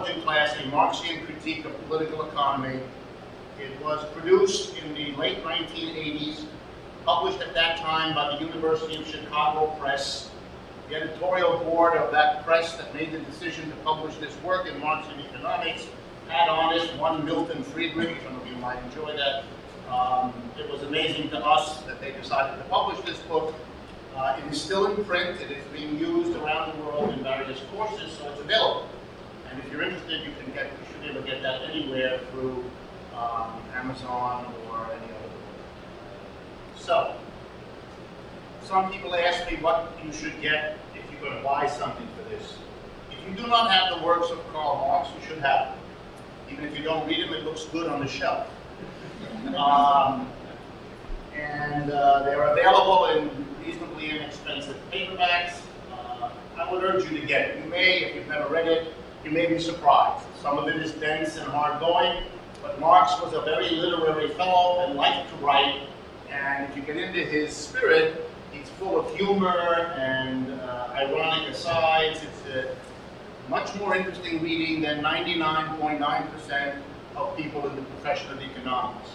in class, A Marxian Critique of Political Economy. It was produced in the late 1980s, published at that time by the University of Chicago Press. The editorial board of that press that made the decision to publish this work in Marxian economics had on it one Milton Friedman. Some of you might enjoy that. It was amazing to us that they decided to publish this book. It is still in print. It is being used around the world in various courses, so it's available. And if you're interested, you should be able to get that anywhere through Amazon or any other book. So, some people ask me what you should get if you're going to buy something for this. If you do not have the works of Karl Marx, you should have them. Even if you don't read them, it looks good on the shelf. They're available in reasonably inexpensive paperbacks. I would urge you to get it. You may, if you've never read it, you may be surprised. Some of it is dense and hard-going, but Marx was a very literary fellow and liked to write, and if you get into his spirit, he's full of humor and ironic asides. It's a much more interesting reading than 99.9% of people in the profession of economics,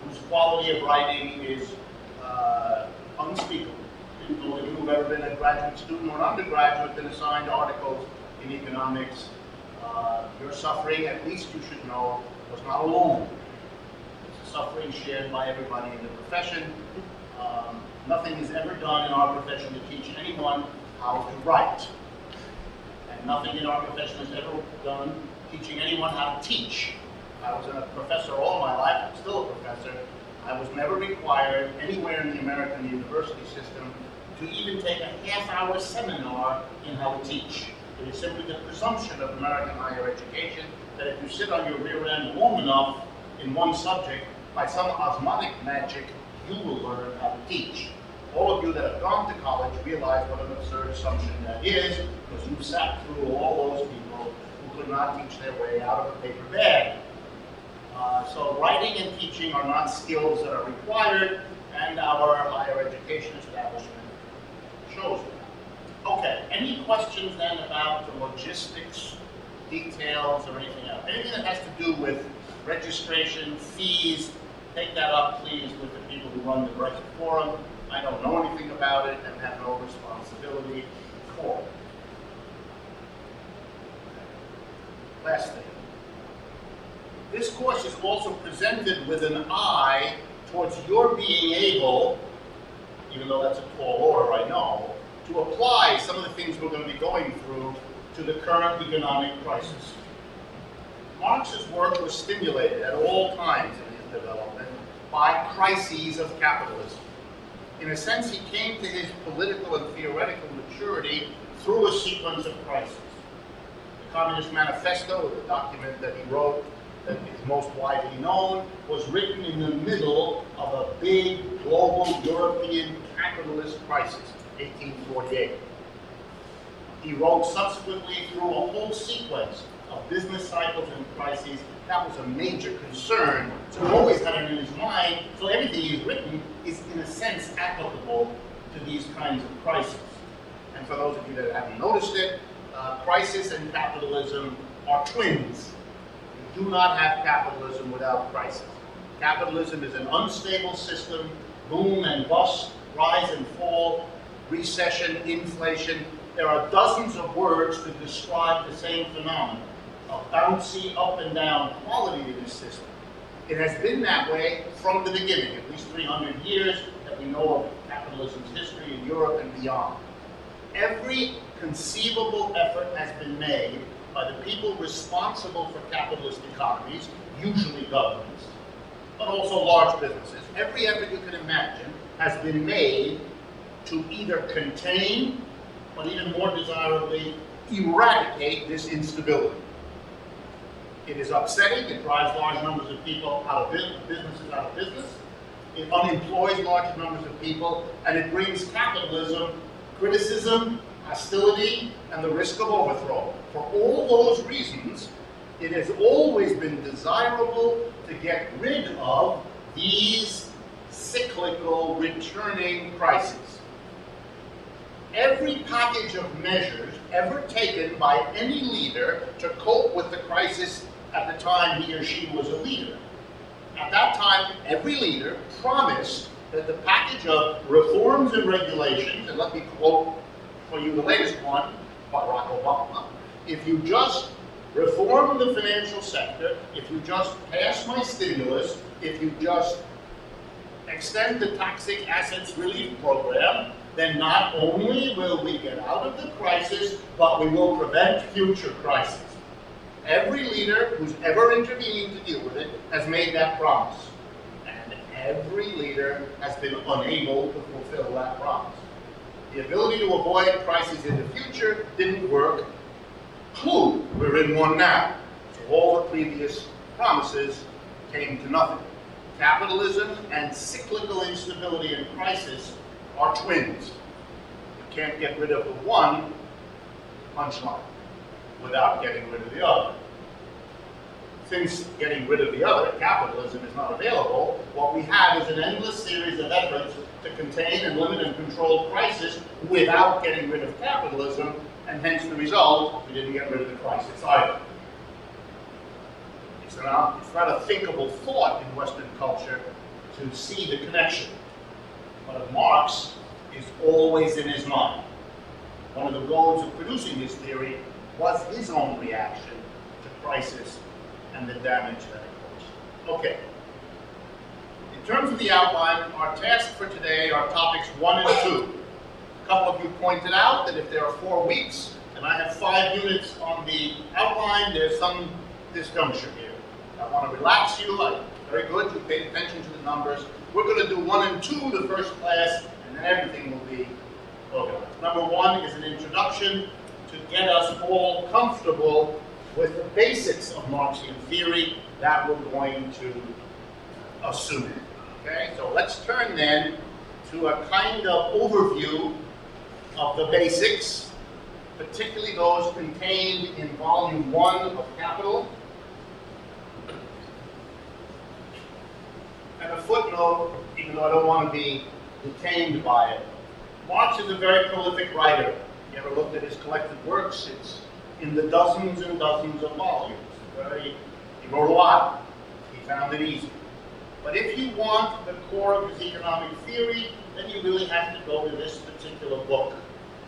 whose quality of writing is unspeakable. If you've ever been a graduate student or an undergraduate been assigned articles in economics, your suffering, at least you should know, was not alone. It's a suffering shared by everybody in the profession. Nothing is ever done in our profession to teach anyone how to write. And nothing in our profession is ever done teaching anyone how to teach. I was a professor all my life. I'm still a professor. I was never required anywhere in the American university system to even take a half-hour seminar in how to teach. It is simply the presumption of American higher education that if you sit on your rear end long enough in one subject, by some osmotic magic, you will learn how to teach. All of you that have gone to college realize what an absurd assumption that is, because you've sat through all those people who could not teach their way out of a paper bag. So writing and teaching are not skills that are required, and our higher education establishment shows that. Okay, any questions then about the logistics, details, or anything else? Anything that has to do with registration, fees, take that up, please, with the people who run the Brexit Forum. I don't know anything about it and have no responsibility for it. Last thing. This course is also presented with an eye towards your being able, even though that's a tall order, I know, to apply some of the things we're going to be going through to the current economic crisis. Marx's work was stimulated at all times in his development by crises of capitalism. In a sense, he came to his political and theoretical maturity through a sequence of crises. The Communist Manifesto, the document that he wrote that is most widely known, was written in the middle of a big global European capitalist crisis, 1848. He wrote subsequently through a whole sequence of business cycles and crises. That was a major concern, so he always had it in his mind, so everything he's written is in a sense applicable to these kinds of crises. And for those of you that haven't noticed it, crisis and capitalism are twins. You do not have capitalism without crisis. Capitalism is an unstable system, boom and bust, rise and fall, recession, inflation. There are dozens of words to describe the same phenomenon, a bouncy up and down quality to this system. It has been that way from the beginning, at least 300 years that we know of capitalism's history in Europe and beyond. Every conceivable effort has been made by the people responsible for capitalist economies, usually governments, but also large businesses. Every effort you can imagine has been made to either contain, but even more desirably, eradicate this instability. It is upsetting, it drives large numbers of people out of businesses out of business, it unemploys large numbers of people, and it brings capitalism, criticism, hostility, and the risk of overthrow. For all those reasons, it has always been desirable to get rid of these cyclical, returning crises. Every package of measures ever taken by any leader to cope with the crisis at the time he or she was a leader. At that time, every leader promised that the package of reforms and regulations, and let me quote for you the latest one, Barack Obama, if you just reform the financial sector, if you just pass my stimulus, if you just extend the toxic assets relief program, then not only will we get out of the crisis, but we will prevent future crises. Every leader who's ever intervened to deal with it has made that promise. And every leader has been unable to fulfill that promise. The ability to avoid crises in the future didn't work. Clue, we're in one now. So all the previous promises came to nothing. Capitalism and cyclical instability and crisis are twins. You can't get rid of the one, punchline, without getting rid of the other. Since getting rid of the other, capitalism, is not available, what we have is an endless series of efforts to contain and limit and control crisis without getting rid of capitalism, and hence the result, we didn't get rid of the crisis either. It's not a thinkable thought in Western culture to see the connection. But of Marx is always in his mind. One of the goals of producing his theory was his own reaction to crisis and the damage that it caused. Okay. In terms of the outline, our task for today are topics 1 and 2. A couple of you pointed out that if there are 4 weeks, and I have 5 units on the outline, there's some disjuncture here. I want to relax you. Very good, you paid attention to the numbers. We're going to do 1 and 2 the first class, and then everything will be organized. Number 1 is an introduction to get us all comfortable with the basics of Marxian theory that we're going to assume. Okay, so let's turn then to a kind of overview of the basics, particularly those contained in Volume 1 of Capital. And a footnote, even though I don't want to be detained by it. Marx is a very prolific writer. You ever looked at his collected works? It's in the dozens and dozens of volumes. He wrote a lot. He found it easy. But if you want the core of his economic theory, then you really have to go to this particular book.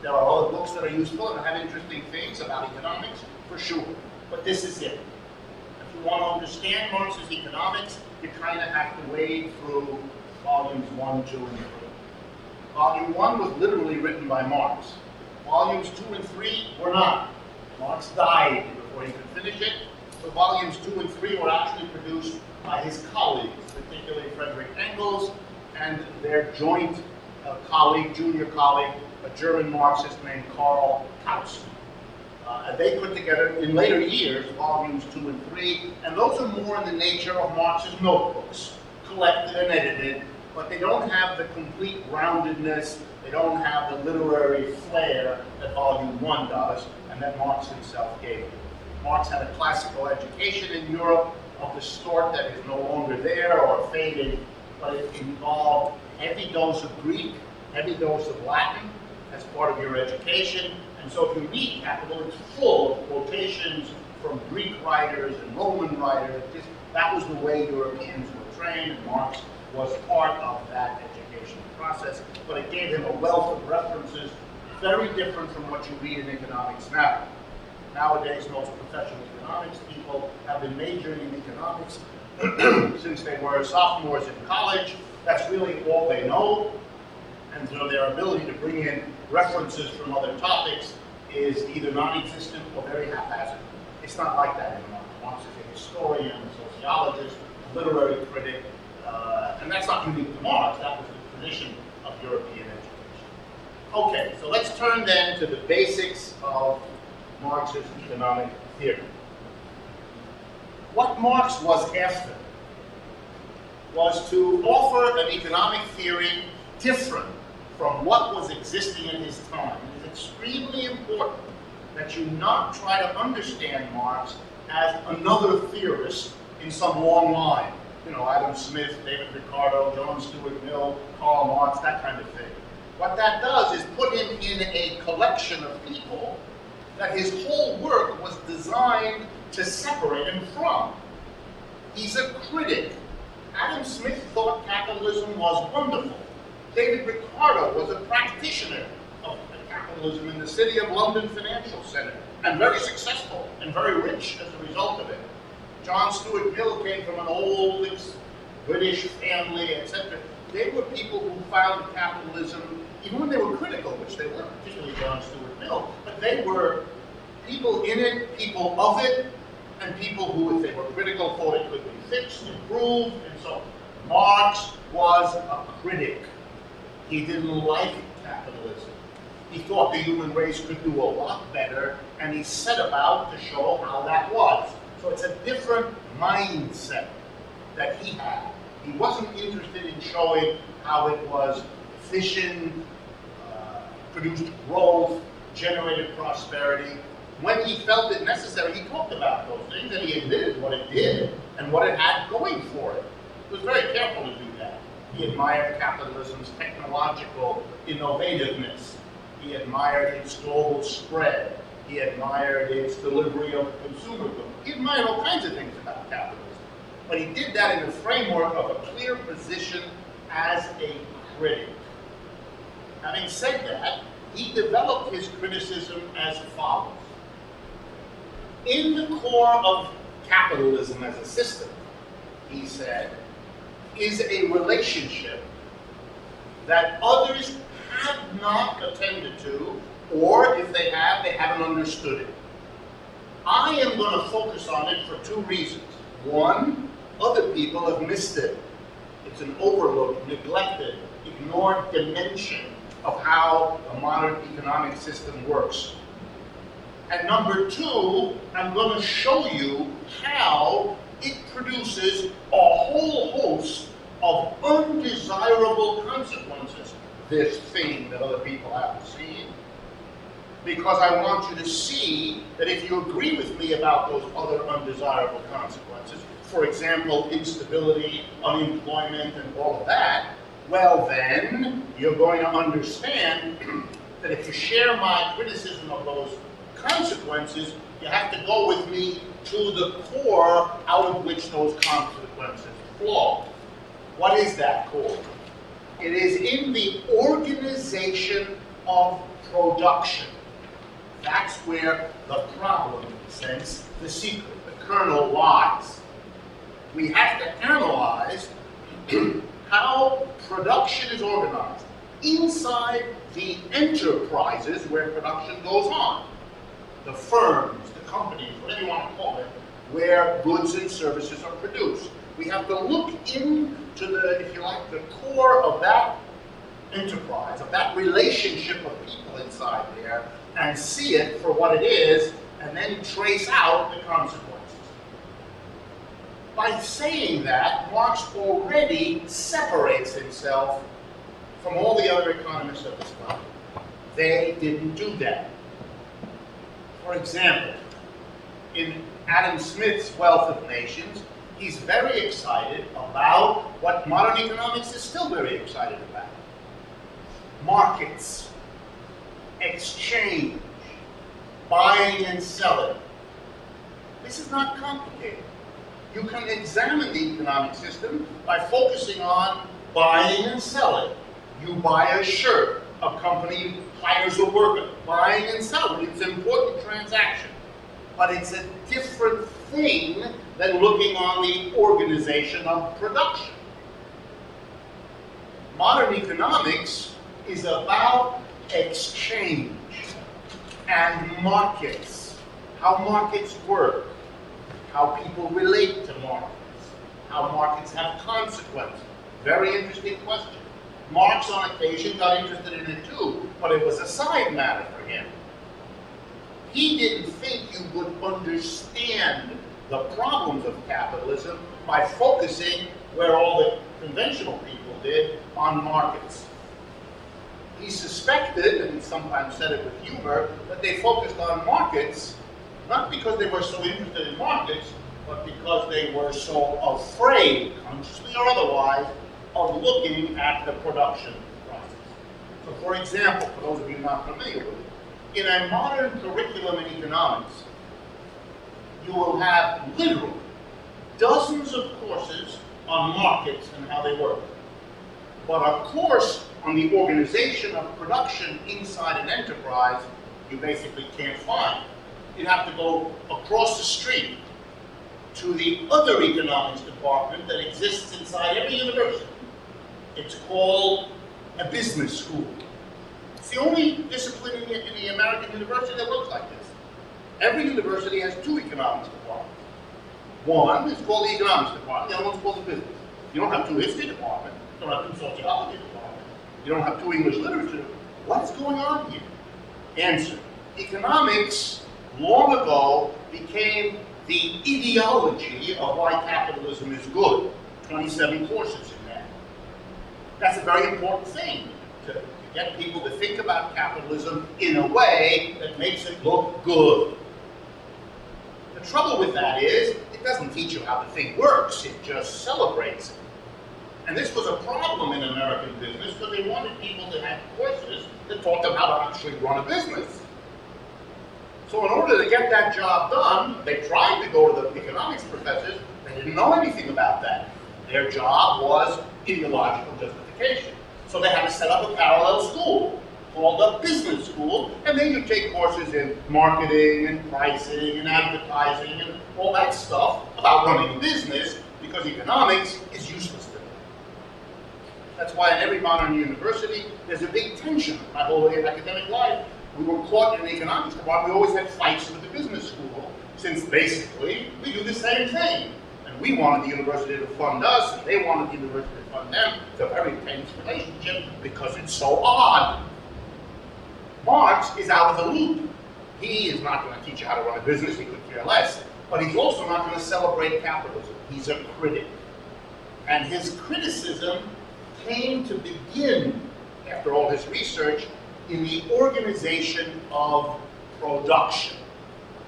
There are other books that are useful and have interesting things about economics, for sure. But this is it. If you want to understand Marx's economics, you kind of have to wade through volumes 1, 2, and 3. Volume 1 was literally written by Marx. Volumes 2 and 3 were not. Marx died before he could finish it. So volumes 2 and 3 were actually produced by his colleagues, particularly Friedrich Engels and their joint colleague, junior colleague, a German Marxist named Karl Kautsky. They put together, in later years, volumes 2 and 3, and those are more in the nature of Marx's notebooks, collected and edited, but they don't have the complete roundedness, they don't have the literary flair that volume 1 does, and that Marx himself gave it. Marx had a classical education in Europe of the sort that is no longer there or fading, but it involved heavy dose of Greek, heavy dose of Latin as part of your education. And so if you read Capital, it's full of quotations from Greek writers and Roman writers. That was the way Europeans were trained, and Marx was part of that educational process. But it gave him a wealth of references, very different from what you read in economics now. Nowadays, most professional economics people have been majoring in economics since they were sophomores in college. That's really all they know. And so their ability to bring in references from other topics is either non-existent or very haphazard. It's not like that anymore. Marx is a historian, a sociologist, a literary critic, and that's not unique to Marx. That was the tradition of European education. Okay, so let's turn then to the basics of Marx's economic theory. What Marx was after was to offer an economic theory different from what was existing in his time. It is extremely important that you not try to understand Marx as another theorist in some long line. You know, Adam Smith, David Ricardo, John Stuart Mill, Karl Marx, that kind of thing. What that does is put him in a collection of people that his whole work was designed to separate him from. He's a critic. Adam Smith thought capitalism was wonderful. David Ricardo was a practitioner of capitalism in the City of London Financial Centre, and very successful and very rich as a result of it. John Stuart Mill came from an old British family, etc. They were people who found capitalism, even when they were critical, which they were, particularly John Stuart Mill, but they were people in it, people of it, and people who, if they were critical, thought it could be fixed, improved, and so on. Marx was a critic. He didn't like capitalism. He thought the human race could do a lot better, and he set about to show how that was. So it's a different mindset that he had. He wasn't interested in showing how it was efficient, produced growth, generated prosperity. When he felt it necessary, he talked about those things, and he admitted what it did and what it had going for it. He was very careful to do that. He admired capitalism's technological innovativeness. He admired its global spread. He admired its delivery of consumer goods. He admired all kinds of things about capitalism. But he did that in the framework of a clear position as a critic. Having said that, he developed his criticism as follows. In the core of capitalism as a system, he said, is a relationship that others have not attended to, or if they have, they haven't understood it. I am going to focus on it for two reasons. One, other people have missed it. It's an overlooked, neglected, ignored dimension of how the modern economic system works. And number two, I'm going to show you how it produces a whole host of undesirable consequences, this thing that other people haven't seen. Because I want you to see that if you agree with me about those other undesirable consequences, for example, instability, unemployment, and all of that, well then, you're going to understand that if you share my criticism of those consequences, you have to go with me to the core out of which those consequences flow. What is that core? It is in the organization of production. That's where the problem, in a sense, the secret, the kernel lies. We have to analyze how production is organized inside the enterprises where production goes on. The firms, the companies, whatever you want to call it, where goods and services are produced. We have to look into the, if you like, the core of that enterprise, of that relationship of people inside there, and see it for what it is, and then trace out the consequences. By saying that, Marx already separates himself from all the other economists of his time. They didn't do that. For example, in Adam Smith's Wealth of Nations, he's very excited about what modern economics is still very excited about. Markets, exchange, buying and selling. This is not complicated. You can examine the economic system by focusing on buying and selling. You buy a shirt, a company hires a worker, buying and selling. It's an important transaction. But it's a different thing than looking on the organization of production. Modern economics is about exchange and markets, how markets work, how people relate to markets, how markets have consequences. Very interesting question. Marx, on occasion, got interested in it too, but it was a side matter for him. He didn't think you would understand the problems of capitalism by focusing, where all the conventional people did, on markets. He suspected, and he sometimes said it with humor, that they focused on markets not because they were so interested in markets, but because they were so afraid, consciously or otherwise, of looking at the production process. So for example, for those of you not familiar with it, in a modern curriculum in economics, you will have literally dozens of courses on markets and how they work. But a course on the organization of production inside an enterprise, you basically can't find. You'd have to go across the street to the other economics department that exists inside every university. It's called a business school. It's the only discipline in the American university that looks like this. Every university has two economics departments. One is called the economics department, the other one's called the business. You don't have two history departments, you don't have two sociology departments, you don't have two English literature. What is going on here? Answer. Economics, long ago, became the ideology of why capitalism is good. 27 courses in that. That's a very important thing, to get people to think about capitalism in a way that makes it look good. The trouble with that is, it doesn't teach you how the thing works, it just celebrates it. And this was a problem in American business because they wanted people to have courses that taught them how to actually run a business. So in order to get that job done, they tried to go to the economics professors. They didn't know anything about that. Their job was ideological justification. So they had to set up a parallel school called a business school, and then you take courses in marketing and pricing and advertising and all that stuff about running a business, because economics is useless to them. That's why in every modern university, there's a big tension. My whole academic life, we were caught in the economics department. We always had fights with the business school, since basically we do the same thing. And we wanted the university to fund us, and they wanted the university to fund them. It's a very tense relationship because it's so odd. Marx is out of the loop. He is not going to teach you how to run a business, he could care less. But he's also not going to celebrate capitalism. He's a critic. And his criticism came to begin, after all his research, in the organization of production.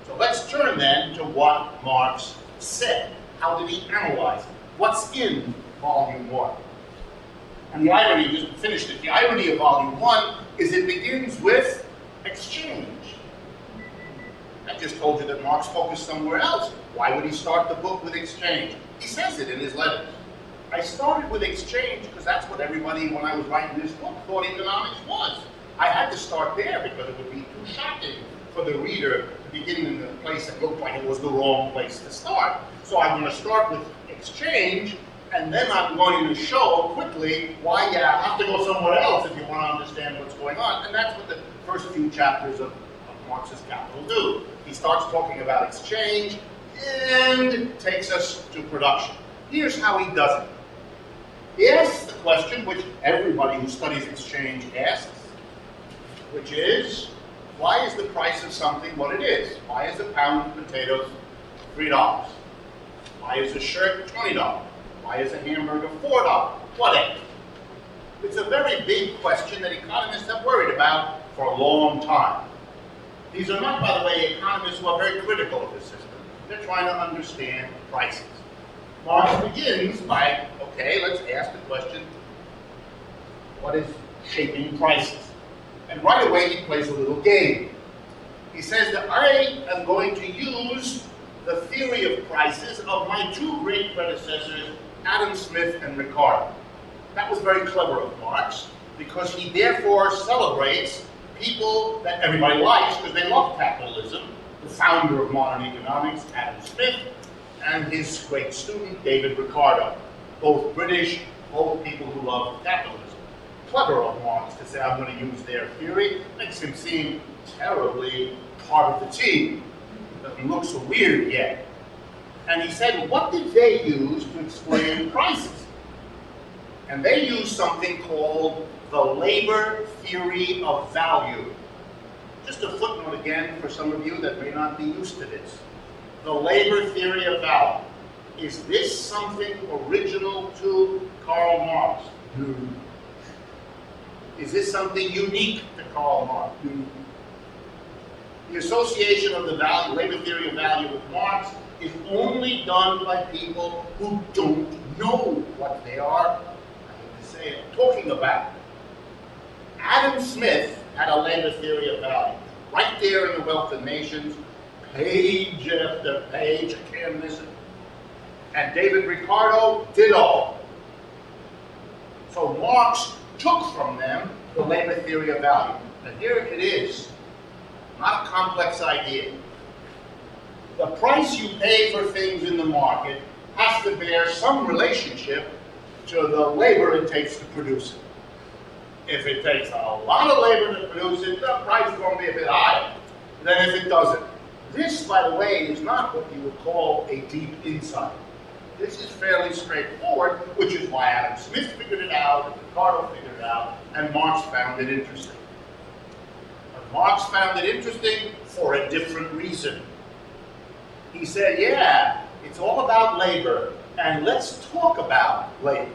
So let's turn then to what Marx said. How did he analyze it? What's in Volume 1? And the irony, just to finish it, the irony of Volume 1 is it begins with exchange. I just told you that Marx focused somewhere else. Why would he start the book with exchange? He says it in his letters. I started with exchange because that's what everybody, when I was writing this book, thought economics was. I had to start there because it would be too shocking for the reader to begin in a place that looked like it was the wrong place to start. So I'm going to start with exchange, and then I'm going to show quickly why you have to go somewhere else if you want to understand what's going on. And that's what the first few chapters of Marx's Capital do. He starts talking about exchange and takes us to production. Here's how he does it. He asks the question which everybody who studies exchange asks, which is, why is the price of something what it is? Why is a pound of potatoes $3? Why is a shirt $20? Why is a hamburger $4? Whatever. It's a very big question that economists have worried about for a long time. These are not, by the way, economists who are very critical of the system. They're trying to understand prices. Marx begins by, okay, let's ask the question, what is shaping prices? And right away he plays a little game. He says that I am going to use the theory of prices of my two great predecessors, Adam Smith and Ricardo. That was very clever of Marx, because he therefore celebrates people that everybody likes because they love capitalism, the founder of modern economics, Adam Smith, and his great student, David Ricardo. Both British, both people who love capitalism. Clever of Marx to say, I'm going to use their theory. Makes him seem terribly part of the team. Doesn't look so weird yet. And he said, what did they use to explain prices? And they used something called the labor theory of value. Just a footnote again for some of you that may not be used to this. The labor theory of value. Is this something original to Karl Marx? No. Is this something unique to Karl Marx? No. The association of the value, labor theory of value with Marx is only done by people who don't know what they are, I hate to say it, talking about. Adam Smith had a labor theory of value. right there in the Wealth of Nations, page after page, I can't miss it. And David Ricardo did all. So Marx took from them the labor theory of value. And here it is, not a complex idea. The price you pay for things in the market has to bear some relationship to the labor it takes to produce it. If it takes a lot of labor to produce it, the price is going to be a bit higher than if it doesn't. This, by the way, is not what you would call a deep insight. This is fairly straightforward, which is why Adam Smith figured it out, and Ricardo figured it out, and Marx found it interesting. But Marx found it interesting for a different reason. He said, yeah, it's all about labor, and let's talk about labor.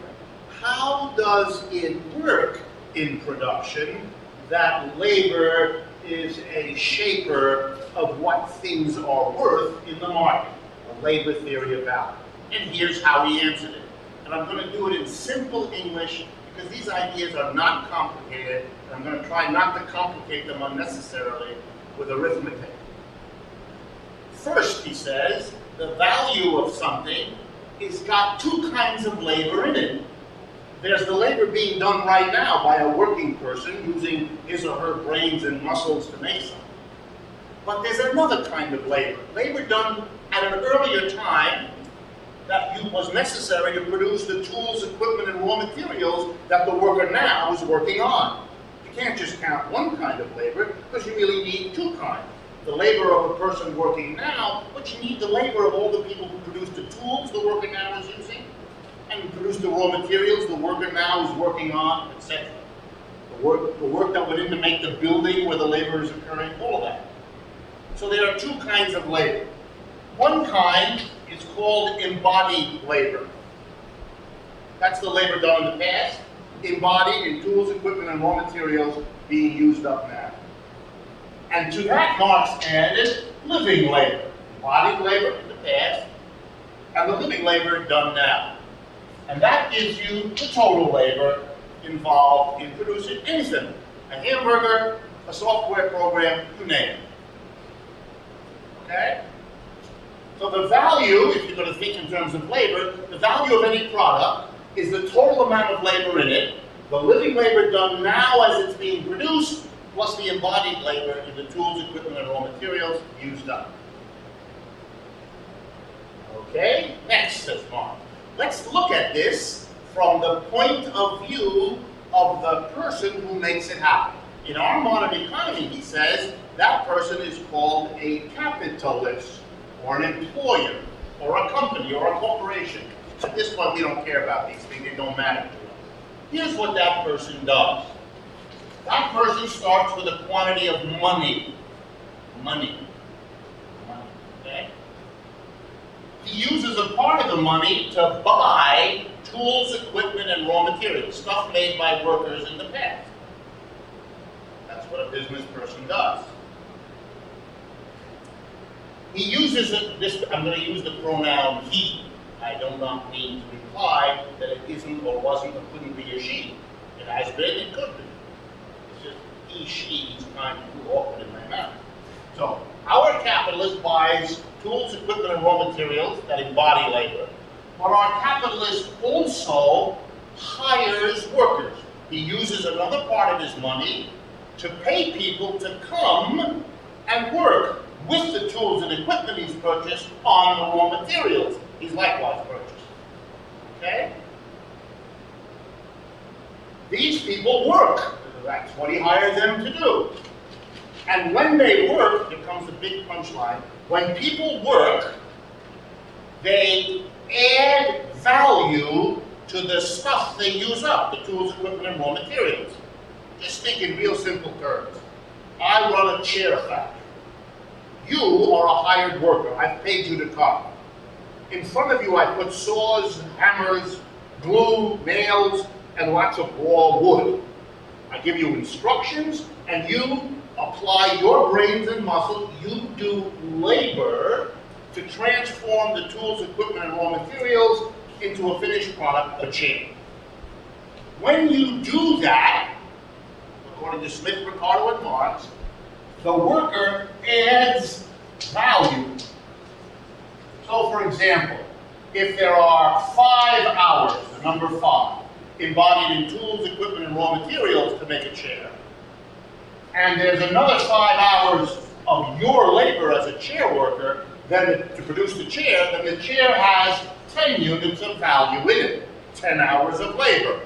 How does it work in production that labor is a shaper of what things are worth in the market? A labor theory of value. And here's how he answered it. And I'm going to do it in simple English because these ideas are not complicated, and I'm going to try not to complicate them unnecessarily with arithmetic. First, he says, the value of something is got two kinds of labor in it. There's the labor being done right now by a working person using his or her brains and muscles to make something. But there's another kind of labor. Labor done at an earlier time that was necessary to produce the tools, equipment, and raw materials that the worker now is working on. You can't just count one kind of labor because you really need two kinds. The labor of a person working now, but you need the labor of all the people who produce the tools the worker now is using, and produce the raw materials the worker now is working on, etc. The work that went in to make the building where the labor is occurring, all of that. So there are two kinds of labor. One kind is called embodied labor. That's the labor done in the past, embodied in tools, equipment, and raw materials being used up now. And to that Marx added living labor, embodied labor in the past, and the living labor done now. And that gives you the total labor involved in producing anything. A hamburger, a software program, you name it. Okay? So the value, if you're going to think in terms of labor, the value of any product is the total amount of labor in it, the living labor done now as it's being produced, plus the embodied labor in the tools, equipment, and raw materials used up. Okay, next, says Marx. Let's look at this from the point of view of the person who makes it happen. In our modern economy, he says, that person is called a capitalist, or an employer, or a company, or a corporation. At this point, we don't care about these things, they don't matter to us. Here's what that person does. That person starts with a quantity of money. Money. Okay? He uses a part of the money to buy tools, equipment, and raw materials, stuff made by workers in the past. That's what a business person does. He uses this, I'm going to use the pronoun he. I do not mean to imply that it isn't or wasn't or couldn't be a she. It has been, it could be. It's just he, she is kind of awkward in my mouth. So, our capitalist buys tools, equipment, and raw materials that embody labor, but our capitalist also hires workers. He uses another part of his money to pay people to come and work with the tools and equipment he's purchased on the raw materials he's likewise purchased. Okay? These people work. That's what he hired them to do. And when they work, here comes the big punchline, when people work, they add value to the stuff they use up, the tools, equipment, and raw materials. Just think in real simple terms. I run a chair factory. You are a hired worker. I've paid you to come. In front of you, I put saws, hammers, glue, nails, and lots of raw wood. I give you instructions, and you apply your brains and muscles. You do labor to transform the tools, equipment, and raw materials into a finished product, a chair. When you do that, according to Smith, Ricardo, and Marx, the worker adds value. So for example, if there are 5 hours, the number 5, embodied in tools, equipment, and raw materials to make a chair, and there's another 5 hours of your labor as a chair worker then to produce the chair, then the chair has 10 units of value in it, 10 hours of labor,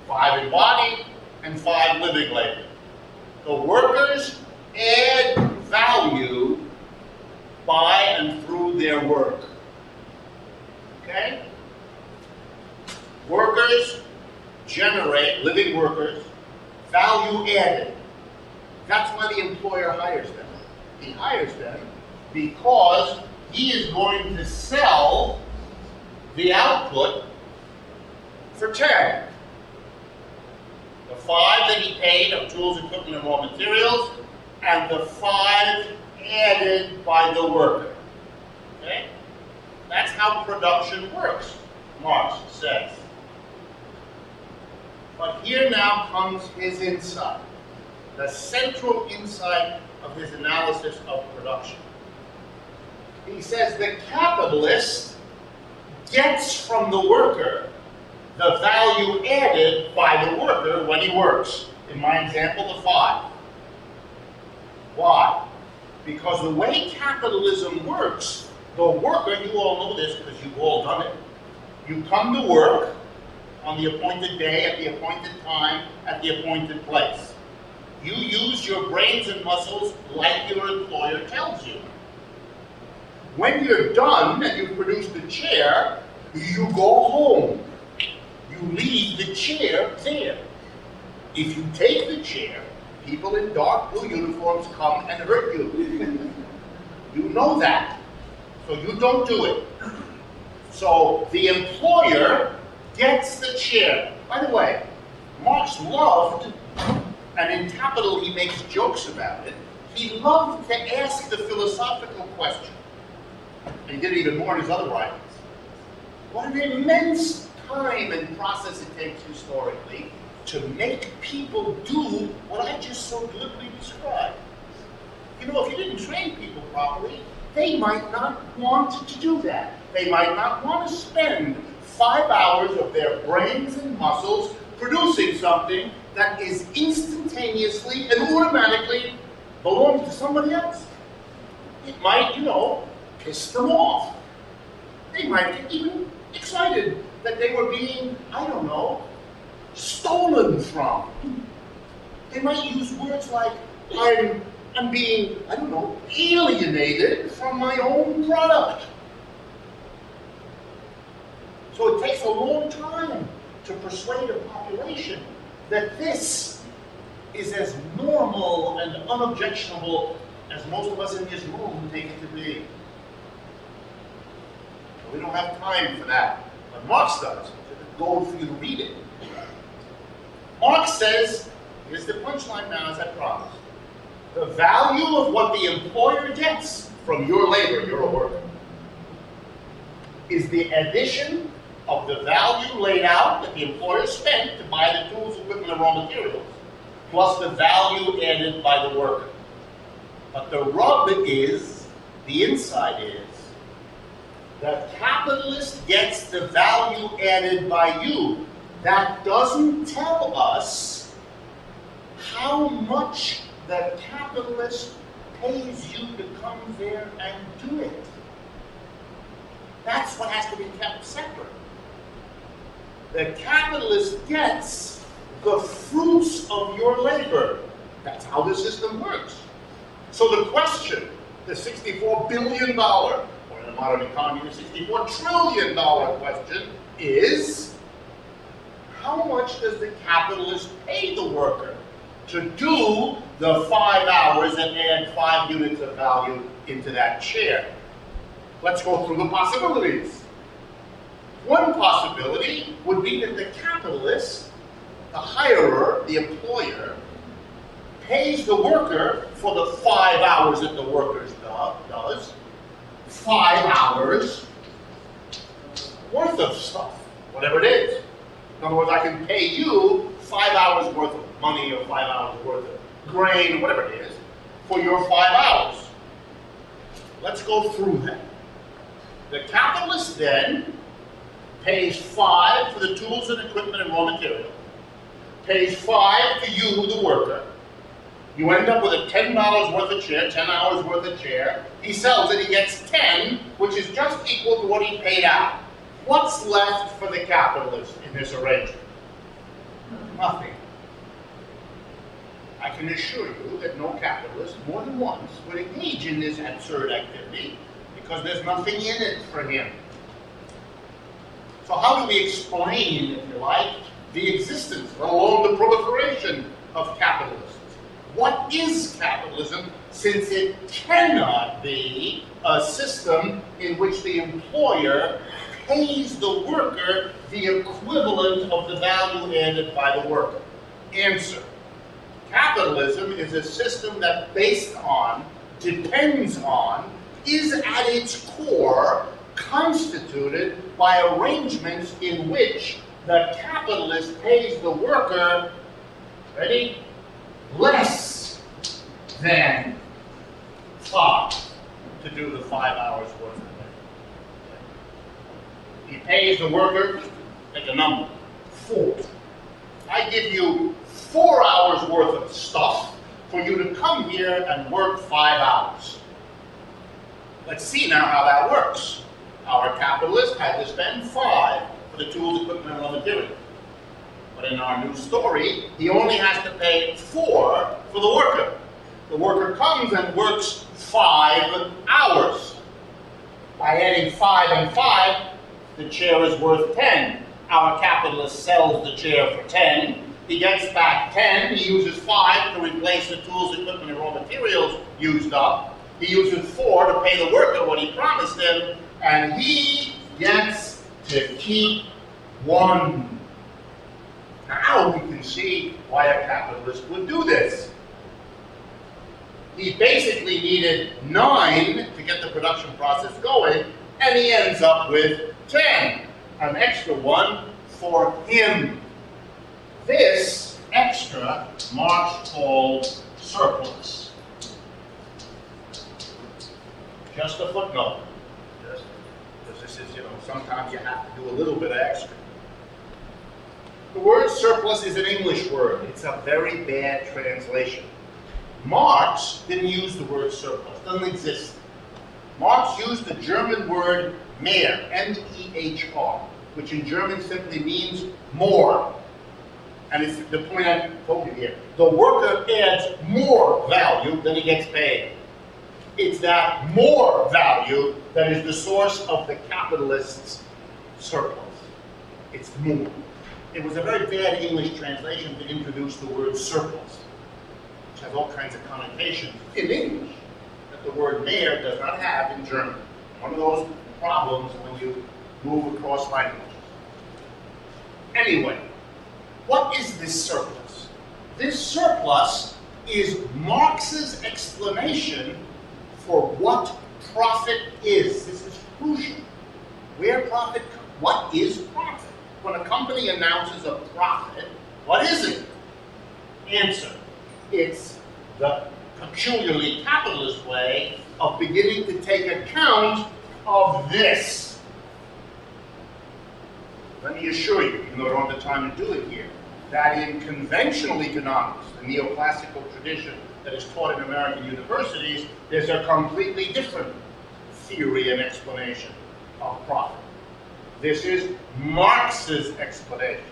5 embodied and 5 living labor. The workers add value by and through their work. Okay? Workers generate, living workers, value added. That's why the employer hires them. He hires them because he is going to sell the output for 10. The 5 that he paid of tools, equipment, and raw materials, and the 5 added by the worker. Okay? That's how production works, Marx says. But here now comes his insight, the central insight of his analysis of production. He says the capitalist gets from the worker the value added by the worker when he works. In my example, the 5. Why? Because the way capitalism works, the worker, you all know this because you've all done it, you come to work on the appointed day, at the appointed time, at the appointed place. You use your brains and muscles like your employer tells you. When you're done and you've produced the chair, you go home. You leave the chair there. If you take the chair, people in dark blue uniforms come and hurt you. You know that. So you don't do it. So the employer gets the chair. By the way, Marx loved, and in Capital he makes jokes about it, he loved to ask the philosophical question. And he did it even more in his other writings. What an immense time and process it takes historically to make people do what I just so glibly described. You know, if you didn't train people properly, they might not want to do that. They might not want to spend 5 hours of their brains and muscles producing something that is instantaneously and automatically belongs to somebody else. It might, you know, piss them off. They might get even excited that they were being, I don't know, stolen from. They might use words like, I'm being, I don't know, alienated from my own product. So it takes a long time to persuade a population that this is as normal and unobjectionable as most of us in this room take it to be. We don't have time for that, but Marx does. It's a goal for you to read it. Marx says, here's the punchline now, as I promised. The value of what the employer gets from your labor, you're a worker, is the addition of the value laid out that the employer spent to buy the tools, equipment, and raw materials, plus the value added by the worker. But the rub is, the inside is, the capitalist gets the value added by you. That doesn't tell us how much the capitalist pays you to come there and do it. That's what has to be kept separate. The capitalist gets the fruits of your labor. That's how the system works. So the question, the $64 billion, or in the modern economy, the $64 trillion question is, how much does the capitalist pay the worker to do the 5 hours and add 5 units of value into that chair? Let's go through the possibilities. One possibility would be that the capitalist, the hirer, the employer, pays the worker for the 5 hours that the worker does, 5 hours worth of stuff, whatever it is. In other words, I can pay you 5 hours worth of money or 5 hours worth of grain, whatever it is, for your 5 hours. Let's go through that. The capitalist then pays 5 for the tools and equipment and raw material, pays 5 to you, the worker. You end up with a $10 worth of chair, 10 hours worth of chair. He sells it, he gets 10, which is just equal to what he paid out. What's left for the capitalist in this arrangement? Nothing. I can assure you that no capitalist, more than once, would engage in this absurd activity because there's nothing in it for him. So how do we explain, if you like, the existence, let alone the proliferation of capitalists? What is capitalism, since it cannot be a system in which the employer pays the worker the equivalent of the value added by the worker? Answer. Capitalism is a system that based on, depends on, is at its core constituted by arrangements in which the capitalist pays the worker, ready? Less than 5 to do the 5 hours worth of work. He pays the worker, pick a number, 4. I give you 4 hours worth of stuff for you to come here and work 5 hours. Let's see now how that works. Our capitalist had to spend 5 for the tools, equipment, and raw material. But in our new story, he only has to pay 4 for the worker. The worker comes and works 5 hours. By adding 5 and 5, the chair is worth 10. Our capitalist sells the chair for 10. He gets back 10. He uses 5 to replace the tools, equipment, and raw materials used up. He uses 4 to pay the worker what he promised him, and he gets to keep 1. Now we can see why a capitalist would do this. He basically needed 9 to get the production process going, and he ends up with 10, an extra 1 for him. This extra Marx called surplus. Just a footnote, because this is, sometimes you have to do a little bit of extra. The word surplus is an English word. It's a very bad translation. Marx didn't use the word surplus. It doesn't exist. Marx used the German word mehr, M-E-H-R, which in German simply means more. And it's the point I told you here. The worker adds more value than he gets paid. It's that more value that is the source of the capitalist's surplus. It's more. It was a very bad English translation to introduce the word surplus, which has all kinds of connotations in English that the word mehr does not have in German. One of those problems when you move across languages. Anyway, what is this surplus? This surplus is Marx's explanation for what profit is. This is crucial. Where profit comes. What is profit? When a company announces a profit, what is it? Answer. It's the peculiarly capitalist way of beginning to take account of this. Let me assure you, even though I don't have the time to do it here, that in conventional economics, the neoclassical tradition that is taught in American universities, there's a completely different theory and explanation of profit. This is Marx's explanation.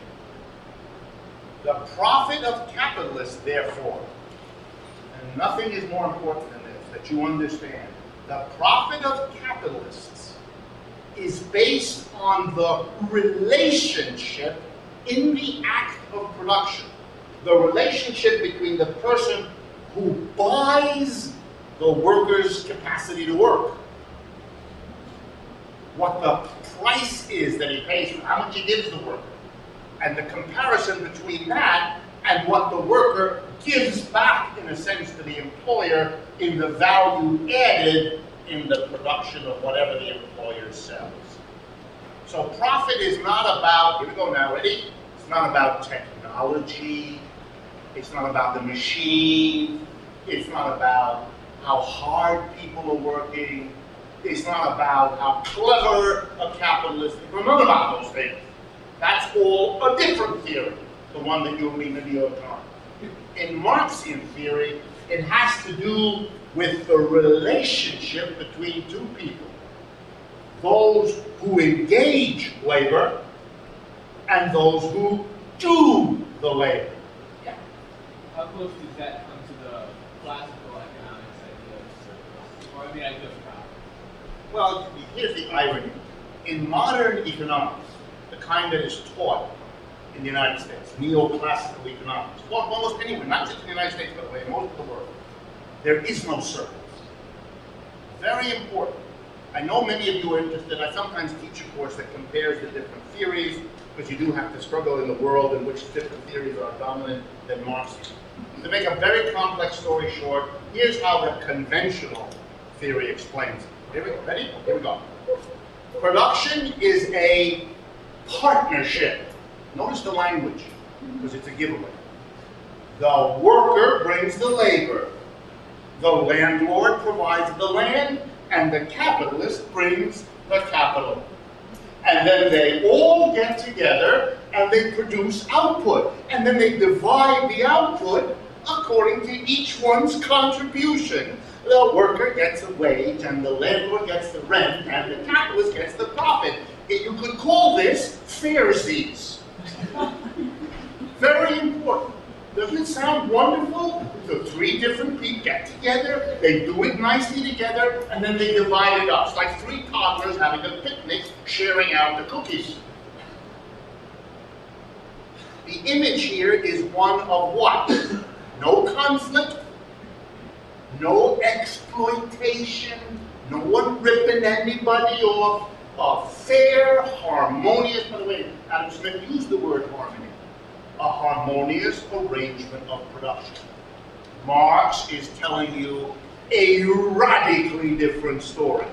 The profit of capitalists, therefore, and nothing is more important than this, that you understand, the profit of capitalists is based on the relationship in the act of production. The relationship between the person who buys the worker's capacity to work, what the price is that he pays for, how much he gives the worker, and the comparison between that and what the worker gives back, in a sense, to the employer in the value added in the production of whatever the employer sells. So profit is not about, here we go now, ready? It's not about technology. It's not about the machine. It's not about how hard people are working. It's not about how clever a capitalist is. None about those things. That's all a different theory, the one that you'll read in the New York Times. In Marxian theory, it has to do with the relationship between two people. Those who engage labor and those who do the labor. Yeah. How close does that come to the classical economics idea of surplus? Or the idea of profit? Well, here's the irony. In modern economics, the kind that is taught in the United States, neoclassical economics, taught almost anywhere, not just in the United States, by the way, in most of the world, there is no surplus. Very important. I know many of you are interested. I sometimes teach a course that compares the different theories, because you do have to struggle in the world in which different theories are dominant than Marxian. To make a very complex story short, here's how the conventional theory explains it. Here we go. Ready? Here we go. Production is a partnership. Notice the language, because it's a giveaway. The worker brings the labor. The landlord provides the land, and the capitalist brings the capital. And then they all get together and they produce output. And then they divide the output according to each one's contribution. The worker gets a wage, and the landlord gets the rent, and the capitalist gets the profit. You could call this Pharisees. Very important. Doesn't it sound wonderful? So three different people get together, they do it nicely together, and then they divide it up. It's like three toddlers having a picnic, sharing out the cookies. The image here is one of what? No conflict, no exploitation, no one ripping anybody off. A fair, harmonious, by the way, Adam Smith used the word harmony. A harmonious arrangement of production. Marx is telling you a radically different story.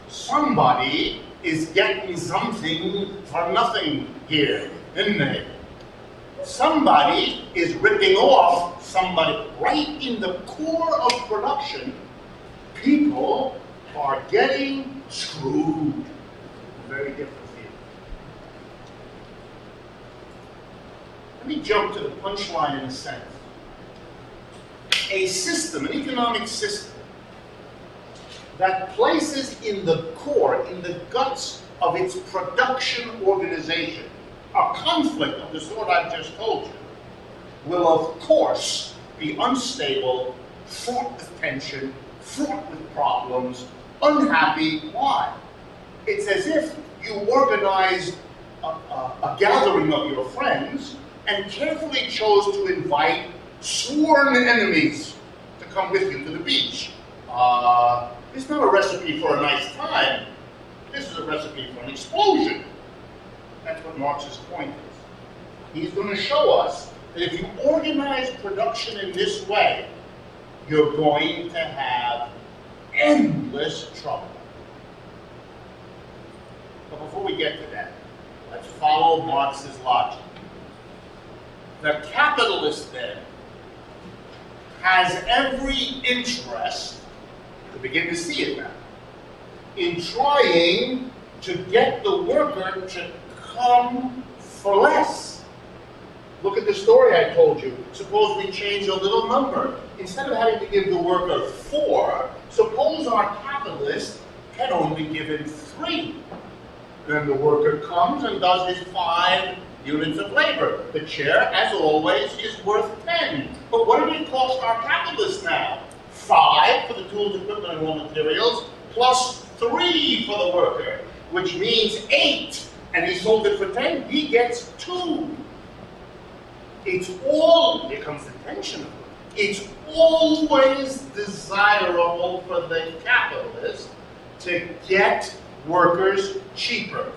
Somebody is getting something for nothing here, isn't they? Somebody is ripping off somebody. Right in the core of production, people are getting screwed. Very different theory. Let me jump to the punchline in a sense. A system, an economic system, that places in the core, in the guts of its production organization, a conflict of the sort I've just told you, will of course be unstable, fraught with tension, fraught with problems, unhappy. Why? It's as if you organized a gathering of your friends and carefully chose to invite sworn enemies to come with you to the beach. It's not a recipe for a nice time. This is a recipe for an explosion. That's what Marx's point is. He's going to show us that if you organize production in this way, you're going to have endless trouble. But before we get to that, let's follow Marx's logic. The capitalist then has every interest, to begin to see it now, in trying to get the worker to come for less. Look at the story I told you. Suppose we change a little number. Instead of having to give the worker 4, suppose our capitalist had only given 3. Then the worker comes and does his 5 units of labor. The chair, as always, is worth 10. But what did it cost our capitalist now? 5 for the tools, equipment, and raw materials, plus 3 for the worker, which means 8. And he sold it for 10, he gets 2. It's all, here comes the tension. It's always desirable for the capitalist to get workers cheaper.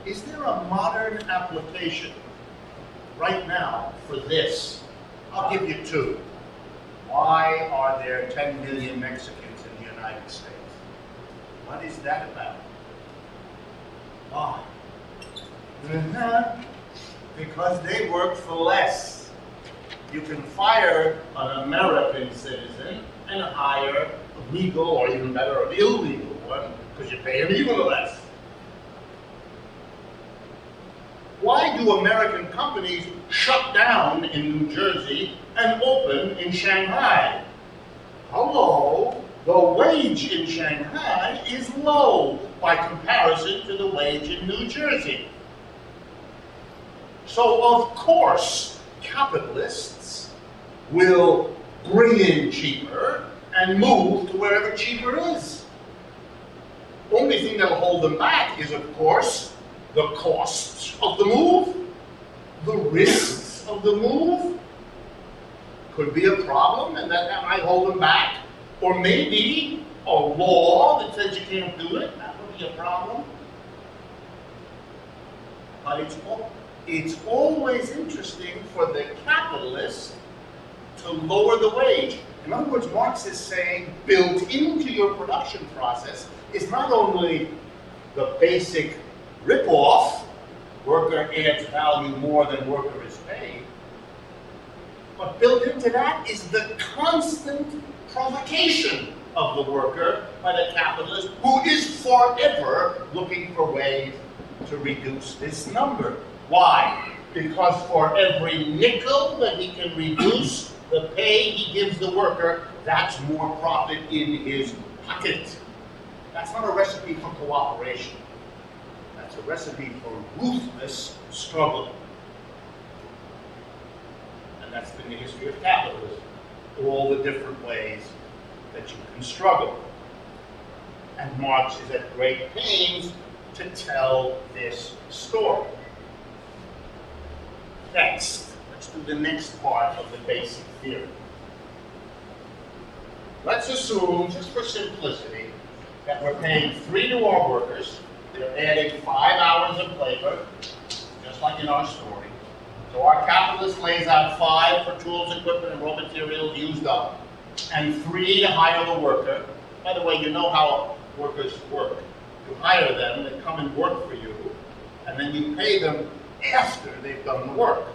Is there a modern application right now for this? I'll give you 2. Why are there 10 million Mexicans in the United States? What is that about? Why? Because they work for less. you can fire an American citizen and hire a legal, or even better, an illegal one, because you pay him even less. Why do American companies shut down in New Jersey and open in Shanghai? Hello, the wage in Shanghai is low by comparison to the wage in New Jersey. So of course, capitalists will bring in cheaper and move to wherever cheaper is. Only thing that'll hold them back is, of course, the costs of the move, the risks of the move. Could be a problem, and that might hold them back. Or maybe a law that says you can't do it, that would be a problem. But it's always interesting for the capitalist to lower the wage. In other words, Marx is saying built into your production process is not only the basic rip-off, worker adds value more than worker is paid, but built into that is the constant provocation of the worker by the capitalist, who is forever looking for ways to reduce this number. Why? Because for every nickel that he can reduce the pay he gives the worker, that's more profit in his pocket. That's not a recipe for cooperation. That's a recipe for ruthless struggle. And that's been the history of capitalism. All the different ways that you can struggle. And Marx is at great pains to tell this story. Next, let's do the next part of the basic theory. Let's assume, just for simplicity, that we're paying 3 to our workers. They're adding 5 hours of labor, just like in our story. So our capitalist lays out 5 for tools, equipment, and raw materials used up, and 3 to hire the worker. By the way, you know how workers work. You hire them, they come and work for you, and then you pay them after they've done the work.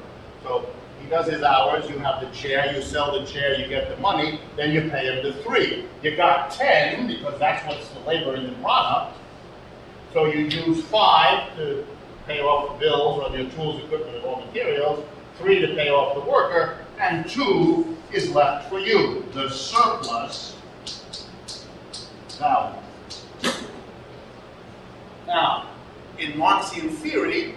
So he does his hours, you have the chair, you sell the chair, you get the money, then you pay him the 3. You got 10, because that's what's the labor in the product. So you use 5 to pay off the bills on your tools, equipment, and raw materials, 3 to pay off the worker, and 2 is left for you, the surplus value. Now, in Marxian theory,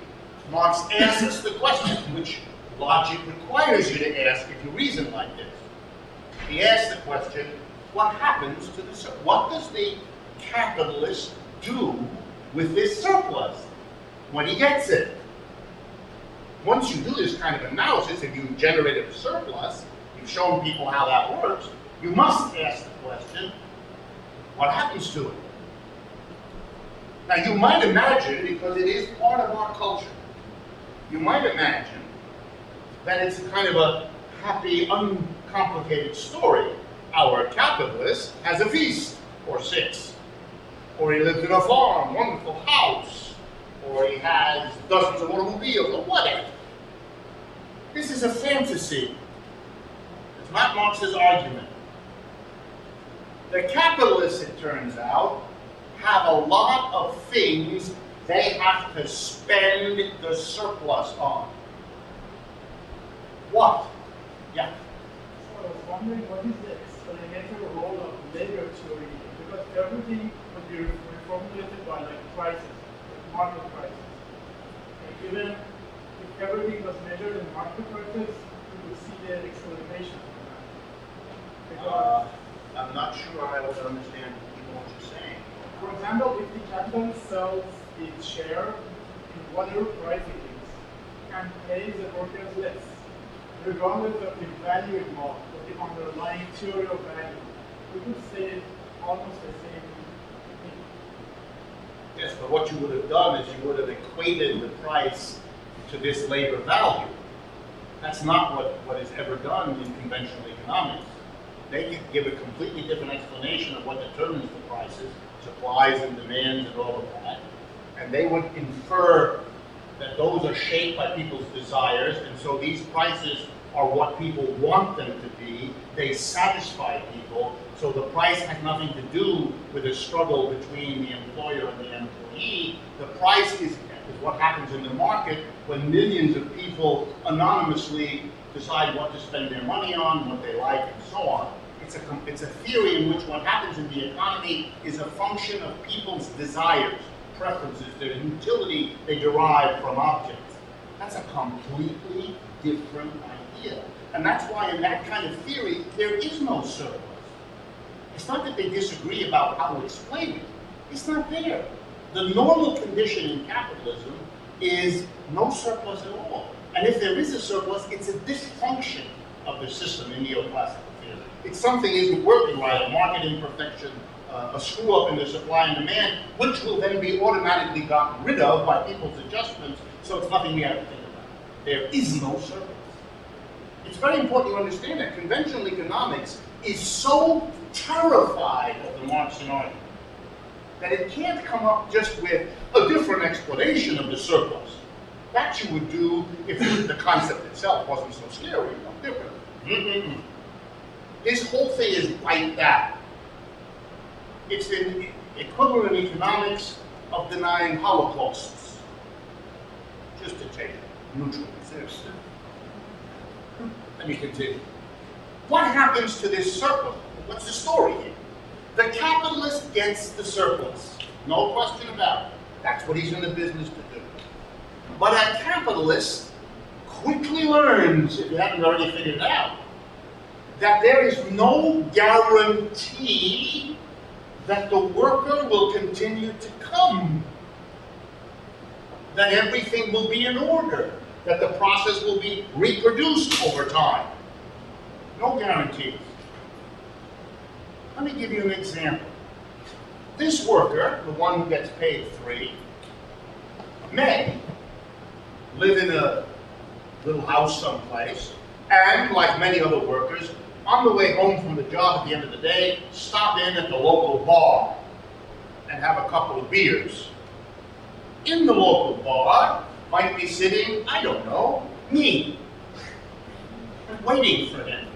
Marx asks the question, which logic requires you to ask if you reason like this. He asks the question, what happens to the surplus? What does the capitalist do with this surplus when he gets it? Once you do this kind of analysis, if you've generated a surplus, you've shown people how that works, you must ask the question, what happens to it? Now you might imagine, because it is part of our culture, you might imagine that it's kind of a happy, uncomplicated story. Our capitalist has a feast, or 6. Or he lives in a farm, wonderful house. Or he has dozens of automobiles, or whatever. This is a fantasy. It's not Marx's argument. The capitalists, it turns out, have a lot of things they have to spend the surplus on. What? Yeah? So I was wondering, what is the explanatory role of labor theory? Because everything would be reformulated by like prices, like market prices. And even if everything was measured in market prices, we would see the explanation of that. I'm not sure I would understand what you're saying. For example, if the capital sells its share in whatever price it is and pays the workers less, regardless of the value involved, or the underlying theory of value, we could say almost the same thing. Yes, but what you would have done is you would have equated the price to this labor value. That's not what is ever done in conventional economics. They could give a completely different explanation of what determines the prices, supplies and demands and all of that, and they would infer that those are shaped by people's desires, and so these prices are what people want them to be. They satisfy people. So the price has nothing to do with a struggle between the employer and the employee. The price is what happens in the market when millions of people anonymously decide what to spend their money on, what they like, and so on. It's a theory in which what happens in the economy is a function of people's desires, preferences, their utility they derive from objects. That's a completely different idea. And that's why in that kind of theory, there is no surplus. It's not that they disagree about how to explain it. It's not there. The normal condition in capitalism is no surplus at all. And if there is a surplus, it's a dysfunction of the system in neoclassical theory. It's something isn't working right, a market imperfection, a screw up in the supply and demand, which will then be automatically gotten rid of by people's adjustments, so it's nothing we have to think about. There is no surplus. It's very important to understand that conventional economics is so terrified of the Marxian argument that it can't come up just with a different explanation of the surplus. That you would do if the concept itself wasn't so scary, different. This whole thing is like that. It's the equivalent in economics of denying holocausts. Just to take it neutral. Let me continue. What happens to this surplus? What's the story here? The capitalist gets the surplus. No question about it. That's what he's in the business to do. But a capitalist quickly learns, if you haven't already figured it out, that there is no guarantee that the worker will continue to come, that everything will be in order, that the process will be reproduced over time. No guarantees. Let me give you an example. This worker, the one who gets paid 3, may live in a little house someplace, and like many other workers, on the way home from the job at the end of the day, stop in at the local bar and have a couple of beers. In the local bar might be sitting, I don't know, me, waiting for him.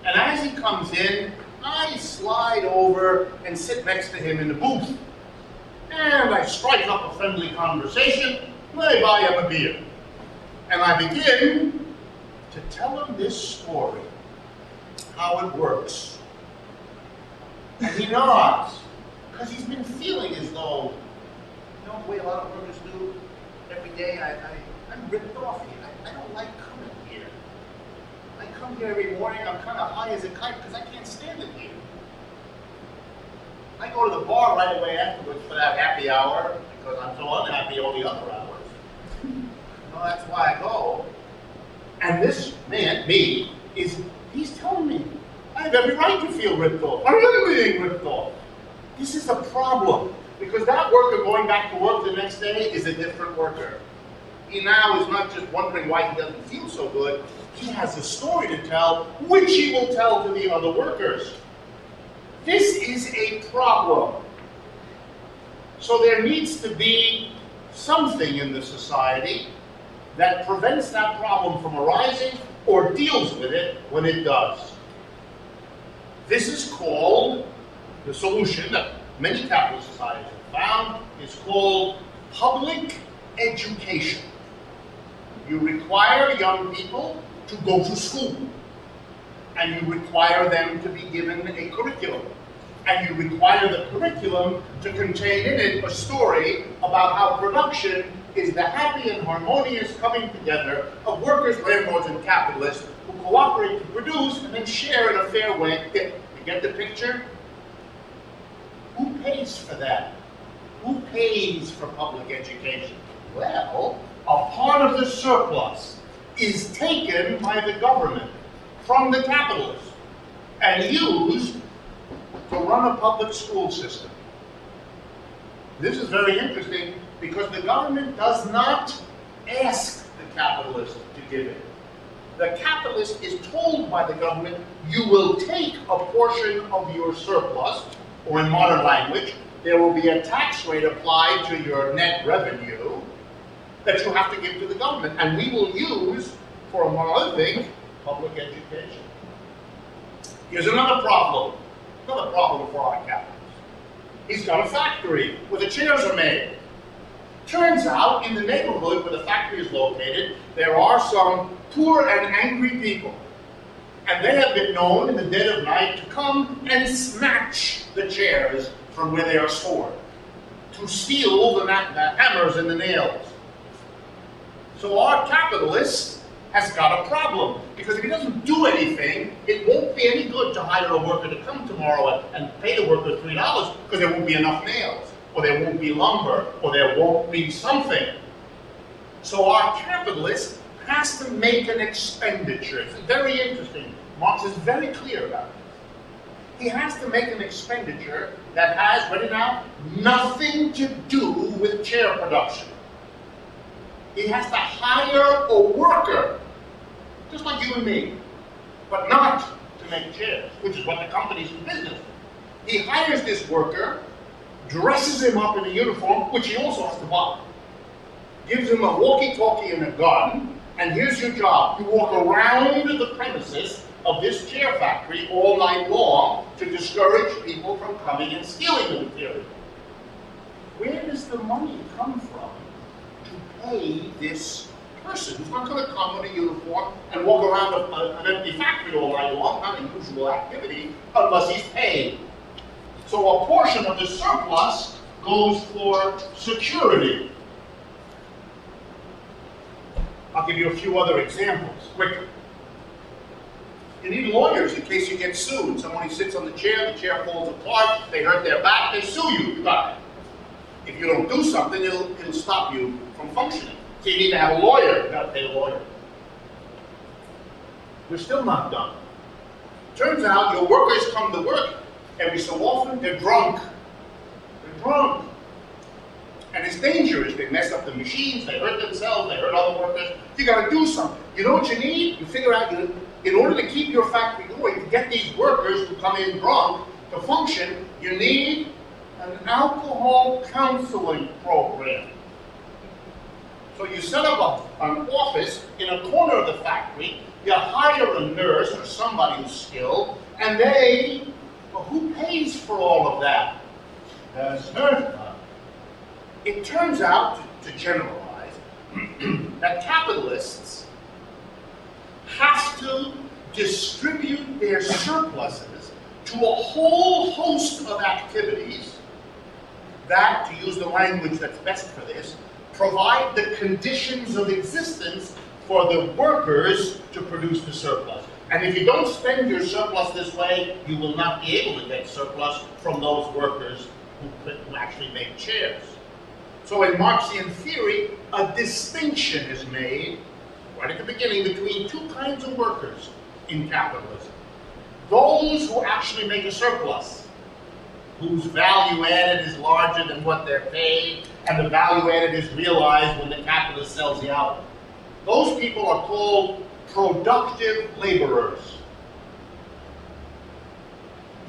And as he comes in, I slide over and sit next to him in the booth. And I strike up a friendly conversation, and I buy him a beer. And I begin to tell him this story, how it works. And he nods, because he's been feeling as though, you know, the way a lot of workers do, every day I'm ripped off here. I don't like coming here. I come here every morning, I'm kind of high as a kite because I can't stand it here. I go to the bar right away afterwards for that happy hour because I'm so unhappy all the other hours. Well, that's why I go. And this man, me, he's telling me, I have every right to feel ripped off. I'm really being ripped off. This is a problem, because that worker going back to work the next day is a different worker. He now is not just wondering why he doesn't feel so good, he has a story to tell, which he will tell to the other workers. This is a problem. So there needs to be something in the society that prevents that problem from arising or deals with it when it does. This is called, the solution that many capitalist societies have found, is called public education. You require young people to go to school, and you require them to be given a curriculum, and you require the curriculum to contain in it a story about how production is the happy and harmonious coming together of workers, landlords, and capitalists who cooperate to produce and then share in a fair way. You get the picture? Who pays for that? Who pays for public education? Well, a part of the surplus is taken by the government from the capitalists and used to run a public school system. This is very interesting because the government does not ask the capitalist to give it. The capitalist is told by the government, you will take a portion of your surplus, or in modern language, there will be a tax rate applied to your net revenue that you have to give to the government, and we will use for, among other things, public education. Here's another problem for our capitalist. He's got a factory where the chairs are made. Turns out, in the neighborhood where the factory is located, there are some poor and angry people. And they have been known in the dead of night to come and snatch the chairs from where they are stored, to steal the hammers and the nails. So our capitalist has got a problem, because if he doesn't do anything, it won't be any good to hire a worker to come tomorrow and pay the worker $3, because there won't be enough nails, or there won't be lumber, or there won't be something. So our capitalist has to make an expenditure. It's very interesting. Marx is very clear about this. He has to make an expenditure that has, ready now, nothing to do with chair production. He has to hire a worker, just like you and me, but not to make chairs, which is what the company's in business. He hires this worker, dresses him up in a uniform, which he also has to buy, gives him a walkie-talkie and a gun, and here's your job. You walk around the premises of this chair factory all night long to discourage people from coming and stealing the material. Where does the money come from to pay this person who's not going to come in a uniform and walk around an empty factory all night long, not a usual activity, unless he's paid? So a portion of the surplus goes for security. I'll give you a few other examples, quickly. You need lawyers in case you get sued. Someone who sits on the chair falls apart, they hurt their back, they sue you, you got it. If you don't do something, it'll stop you from functioning. So you need to have a lawyer, you've got to pay a lawyer. We're still not done. Turns out your workers come to work every so often, they're drunk. They're drunk. And it's dangerous. They mess up the machines, they hurt themselves, they hurt other workers. You got to do something. You know what you need? You figure out, in order to keep your factory going, to get these workers who come in drunk to function, you need an alcohol counseling program. So you set up an office in a corner of the factory, you hire a nurse or somebody who's skilled, and who pays for all of that? The nurse. It turns out, to generalize, that capitalists have to distribute their surpluses to a whole host of activities that, to use the language that's best for this, provide the conditions of existence for the workers to produce the surplus. And if you don't spend your surplus this way, you will not be able to get surplus from those workers who actually make chairs. So in Marxian theory, a distinction is made right at the beginning between two kinds of workers in capitalism. Those who actually make a surplus, whose value added is larger than what they're paid, and the value added is realized when the capitalist sells the output. Those people are called productive laborers.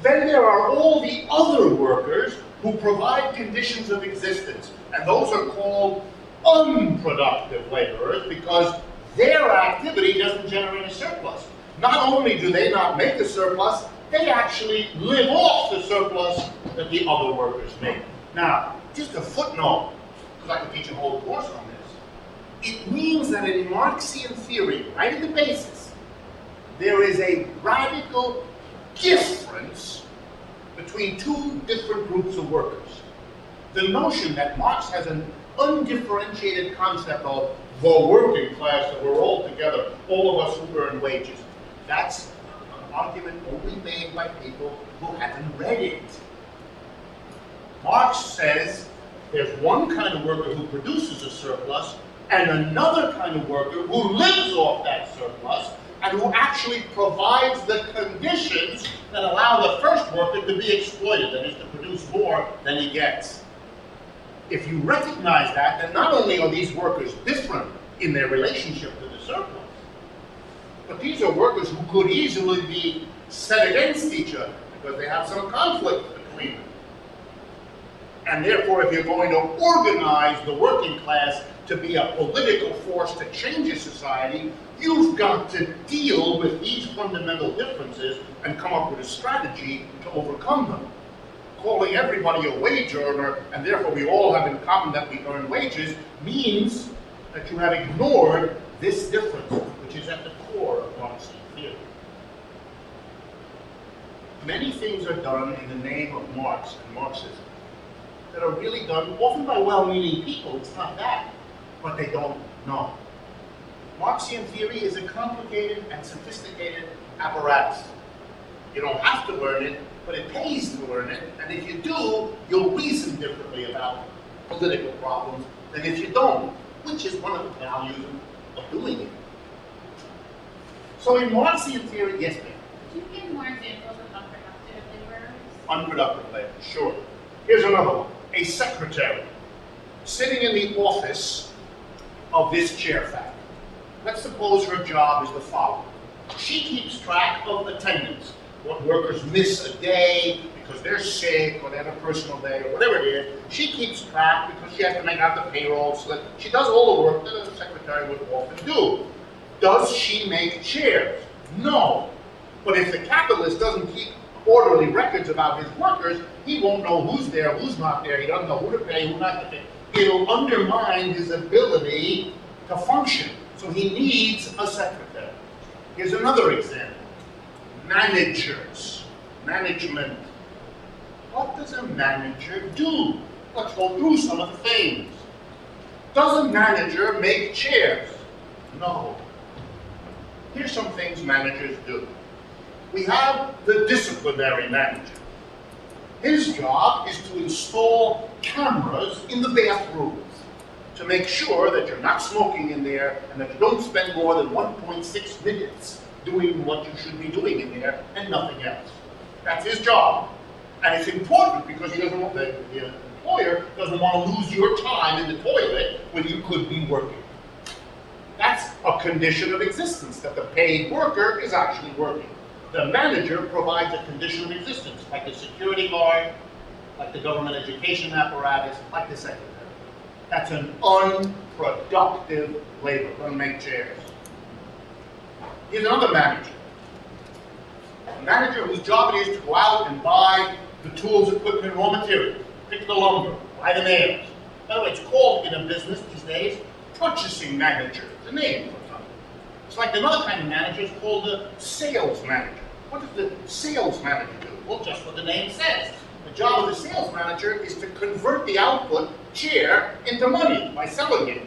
Then there are all the other workers who provide conditions of existence, and those are called unproductive laborers because their activity doesn't generate a surplus. Not only do they not make a surplus, they actually live off the surplus that the other workers make. Now, just a footnote, because I could teach a whole course on this. It means that in Marxian theory, right at the basis, there is a radical difference between two different groups of workers. The notion that Marx has an undifferentiated concept of the working class, that we're all together, all of us who earn wages, that's an argument only made by people who haven't read it. Marx says there's one kind of worker who produces a surplus and another kind of worker who lives off that surplus and who actually provides the conditions that allow the first worker to be exploited, that is, to produce more than he gets. If you recognize that, then not only are these workers different in their relationship to the surplus, but these are workers who could easily be set against each other because they have some conflict between them. And therefore, if you're going to organize the working class to be a political force to change a society, you've got to deal with these fundamental differences and come up with a strategy to overcome them. Calling everybody a wage earner, and therefore we all have in common that we earn wages, means that you have ignored this difference, which is at the core of Marxian theory. Many things are done in the name of Marx and Marxism that are really done often by well-meaning people. It's not that, but they don't know. Marxian theory is a complicated and sophisticated apparatus. You don't have to learn it, but it pays to learn it, and if you do, you'll reason differently about political problems than if you don't, which is one of the values of doing it. So in Marxian theory, yes, ma'am? Could you give more examples of unproductive laborers? Unproductive labor, sure. Here's another one. A secretary sitting in the office of this chair factory. Let's suppose her job is the following. She keeps track of attendance, what workers miss a day because they're sick or they have a personal day or whatever it is. She keeps track because she has to make out the payroll slip. She does all the work that a secretary would often do. Does she make chairs? No. But if the capitalist doesn't keep orderly records about his workers, he won't know who's there, who's not there. He doesn't know who to pay, who not to pay. It'll undermine his ability to function. So he needs a secretary. Here's another example. Managers. Management. What does a manager do? Let's go through some of the things. Does a manager make chairs? No. Here's some things managers do. We have the disciplinary manager. His job is to install cameras in the bathrooms to make sure that you're not smoking in there and that you don't spend more than 1.6 minutes doing what you should be doing in there and nothing else. That's his job. And it's important because he doesn't want the employer doesn't want to lose your time in the toilet when you could be working. That's a condition of existence, that the paid worker is actually working. The manager provides a condition of existence, like the security guard, like the government education apparatus, like the secretary. That's an unproductive labor. Doesn't make chairs. Here's another manager. A manager whose job it is to go out and buy the tools, equipment, raw materials, pick the lumber, buy the nails. By the way, it's called in a business these days, purchasing manager. It's a name for something. It's like another kind of manager is called the sales manager. What does the sales manager do? Well, just what the name says. The job of the sales manager is to convert the output, chair, into money by selling it.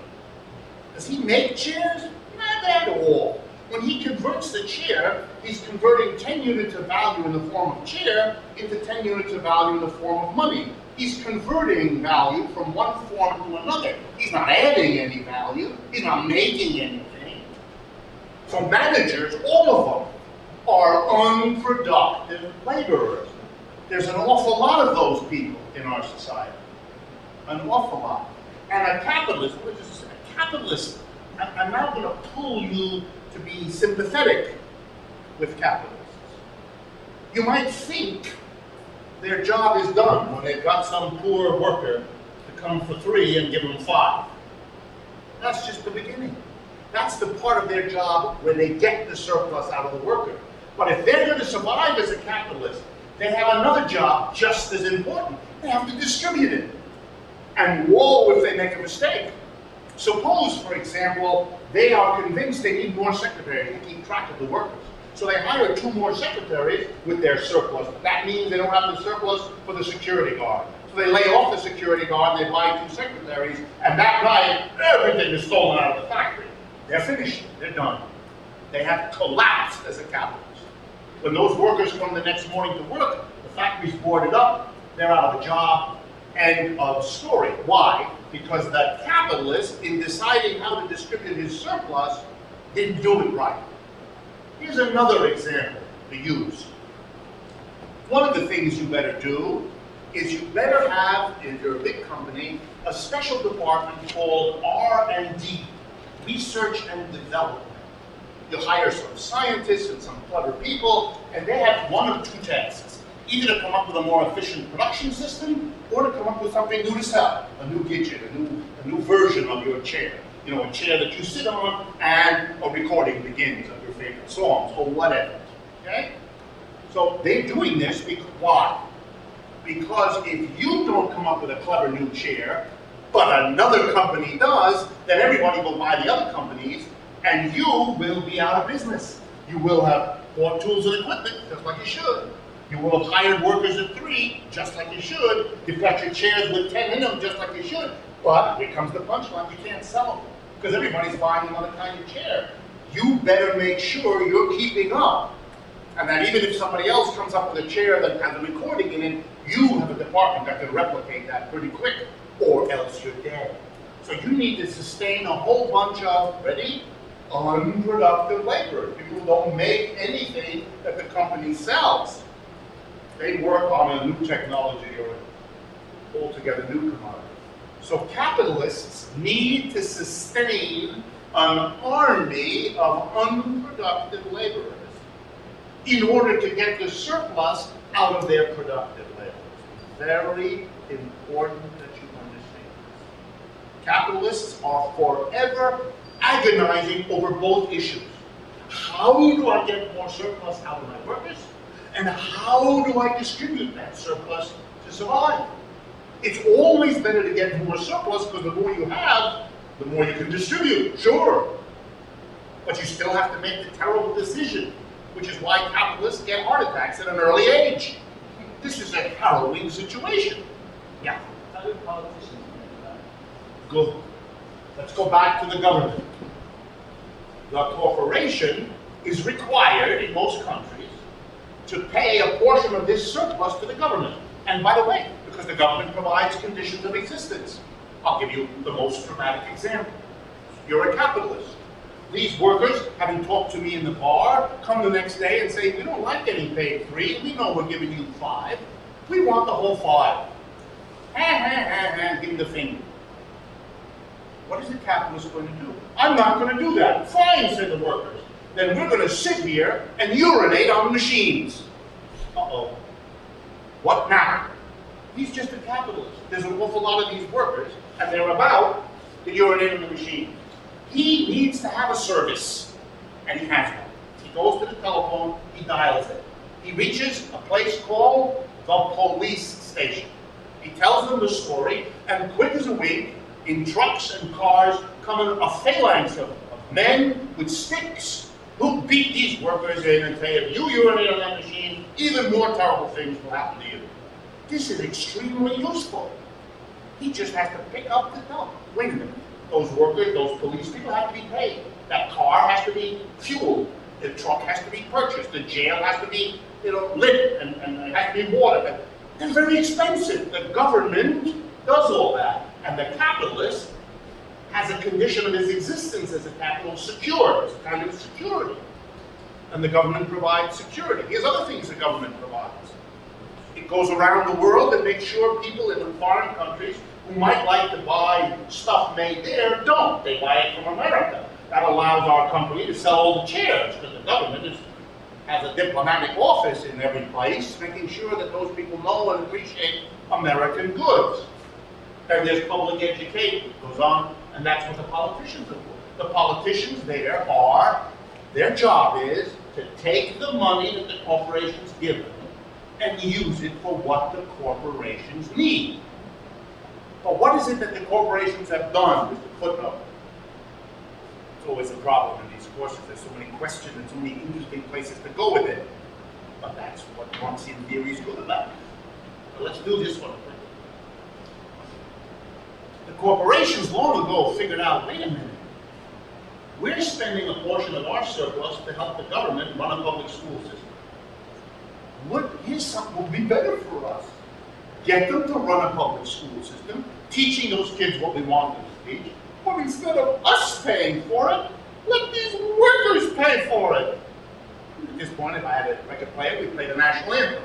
Does he make chairs? Not at all. When he converts the chair, he's converting 10 units of value in the form of chair into 10 units of value in the form of money. He's converting value from one form to another. He's not adding any value. He's not making anything. So managers, all of them, are unproductive laborers. There's an awful lot of those people in our society. An awful lot. And a capitalist, what is this? A capitalist, I'm now going to pull you to be sympathetic with capitalists. You might think their job is done when they've got some poor worker to come for 3 and give them 5. That's just the beginning. That's the part of their job where they get the surplus out of the worker. But if they're going to survive as a capitalist, they have another job just as important. They have to distribute it. And woe if they make a mistake. Suppose, for example, they are convinced they need more secretaries to keep track of the workers. So they hire 2 more secretaries with their surplus. But that means they don't have the surplus for the security guard. So they lay off the security guard, they buy 2 secretaries, and that night, everything is stolen out of the factory. They're finished. They're done. They have collapsed as a capitalist. When those workers come the next morning to work, the factory's boarded up, they're out of a job. End of story. Why? Because the capitalist, in deciding how to distribute his surplus, didn't do it right. Here's another example to use. One of the things you better do is you better have, if you're a big company, a special department called R&D, Research and Development. You hire some scientists and some clever people, and they have one of 2 tasks. either to come up with a more efficient production system or to come up with something new to sell, a new gadget, a new version of your chair. You know, a chair that you sit on and a recording begins of your favorite songs or whatever, okay? So they're doing this because, why? Because if you don't come up with a clever new chair, but another company does, then everybody will buy the other companies and you will be out of business. You will have bought tools and equipment, just like you should. You will have hired workers at 3, just like you should. You've got your chairs with 10 in them, just like you should. But here comes the punchline, you can't sell them because everybody's buying another kind of chair. You better make sure you're keeping up. And that even if somebody else comes up with a chair that has a recording in it, you have a department that can replicate that pretty quick, or else you're dead. So you need to sustain a whole bunch of, ready? Unproductive labor. People don't make anything that the company sells. They work on a new technology or an altogether new commodity. So capitalists need to sustain an army of unproductive laborers in order to get the surplus out of their productive laborers. Very important that you understand this. Capitalists are forever agonizing over both issues. How do I get more surplus out of my workers? And how do I distribute that surplus to survive? It's always better to get more surplus because the more you have, the more you can distribute, sure. But you still have to make the terrible decision, which is why capitalists get heart attacks at an early age. This is a harrowing situation. Yeah? How do politicians make that? Good. Let's go back to the government. The corporation is required in most countries to pay a portion of this surplus to the government. And by the way, because the government provides conditions of existence. I'll give you the most dramatic example. You're a capitalist. These workers, having talked to me in the bar, come the next day and say, we don't like getting paid 3, we know we're giving you 5. We want the whole 5. Give them the finger. What is the capitalist going to do? I'm not going to do that. Fine, said the workers. Then we're going to sit here and urinate on the machines. Uh-oh. What now? He's just a capitalist. There's an awful lot of these workers, and they're about to urinate on the machine. He needs to have a service, and he has one. He goes to the telephone, he dials it. He reaches a place called the police station. He tells them the story, and quick as a wink, in trucks and cars, come a phalanx of men with sticks who beat these workers in and say, if you urinate on that machine, even more terrible things will happen to you. This is extremely useful. He just has to pick up the dump. Wait a minute. Those workers, those police people have to be paid. That car has to be fueled. The truck has to be purchased. The jail has to be, lit, and it has to be watered. They're very expensive. The government does all that. And the capitalist has a condition of his existence as a capital secure. It's a kind of security. And the government provides security. Here's other things the government provides. It goes around the world and makes sure people in the foreign countries who might like to buy stuff made there don't. They buy it from America. That allows our company to sell all the chairs because the government has a diplomatic office in every place, making sure that those people know and appreciate American goods. And there's public education that goes on, and that's what the politicians are for. The politicians there their job is to take the money that the corporations give them and use it for what the corporations need. But what is it that the corporations have done with the footnote? It's always a problem in these courses. There's so many questions and so many interesting places to go with it. But that's what Marxian theory is good about. So let's do this one. The corporations long ago figured out, wait a minute, we're spending a portion of our surplus to help the government run a public school system. Here's something would be better for us. Get them to run a public school system, teaching those kids what we want them to teach, but instead of us paying for it, let these workers pay for it. At this point, if I had a record player, we'd play the national anthem.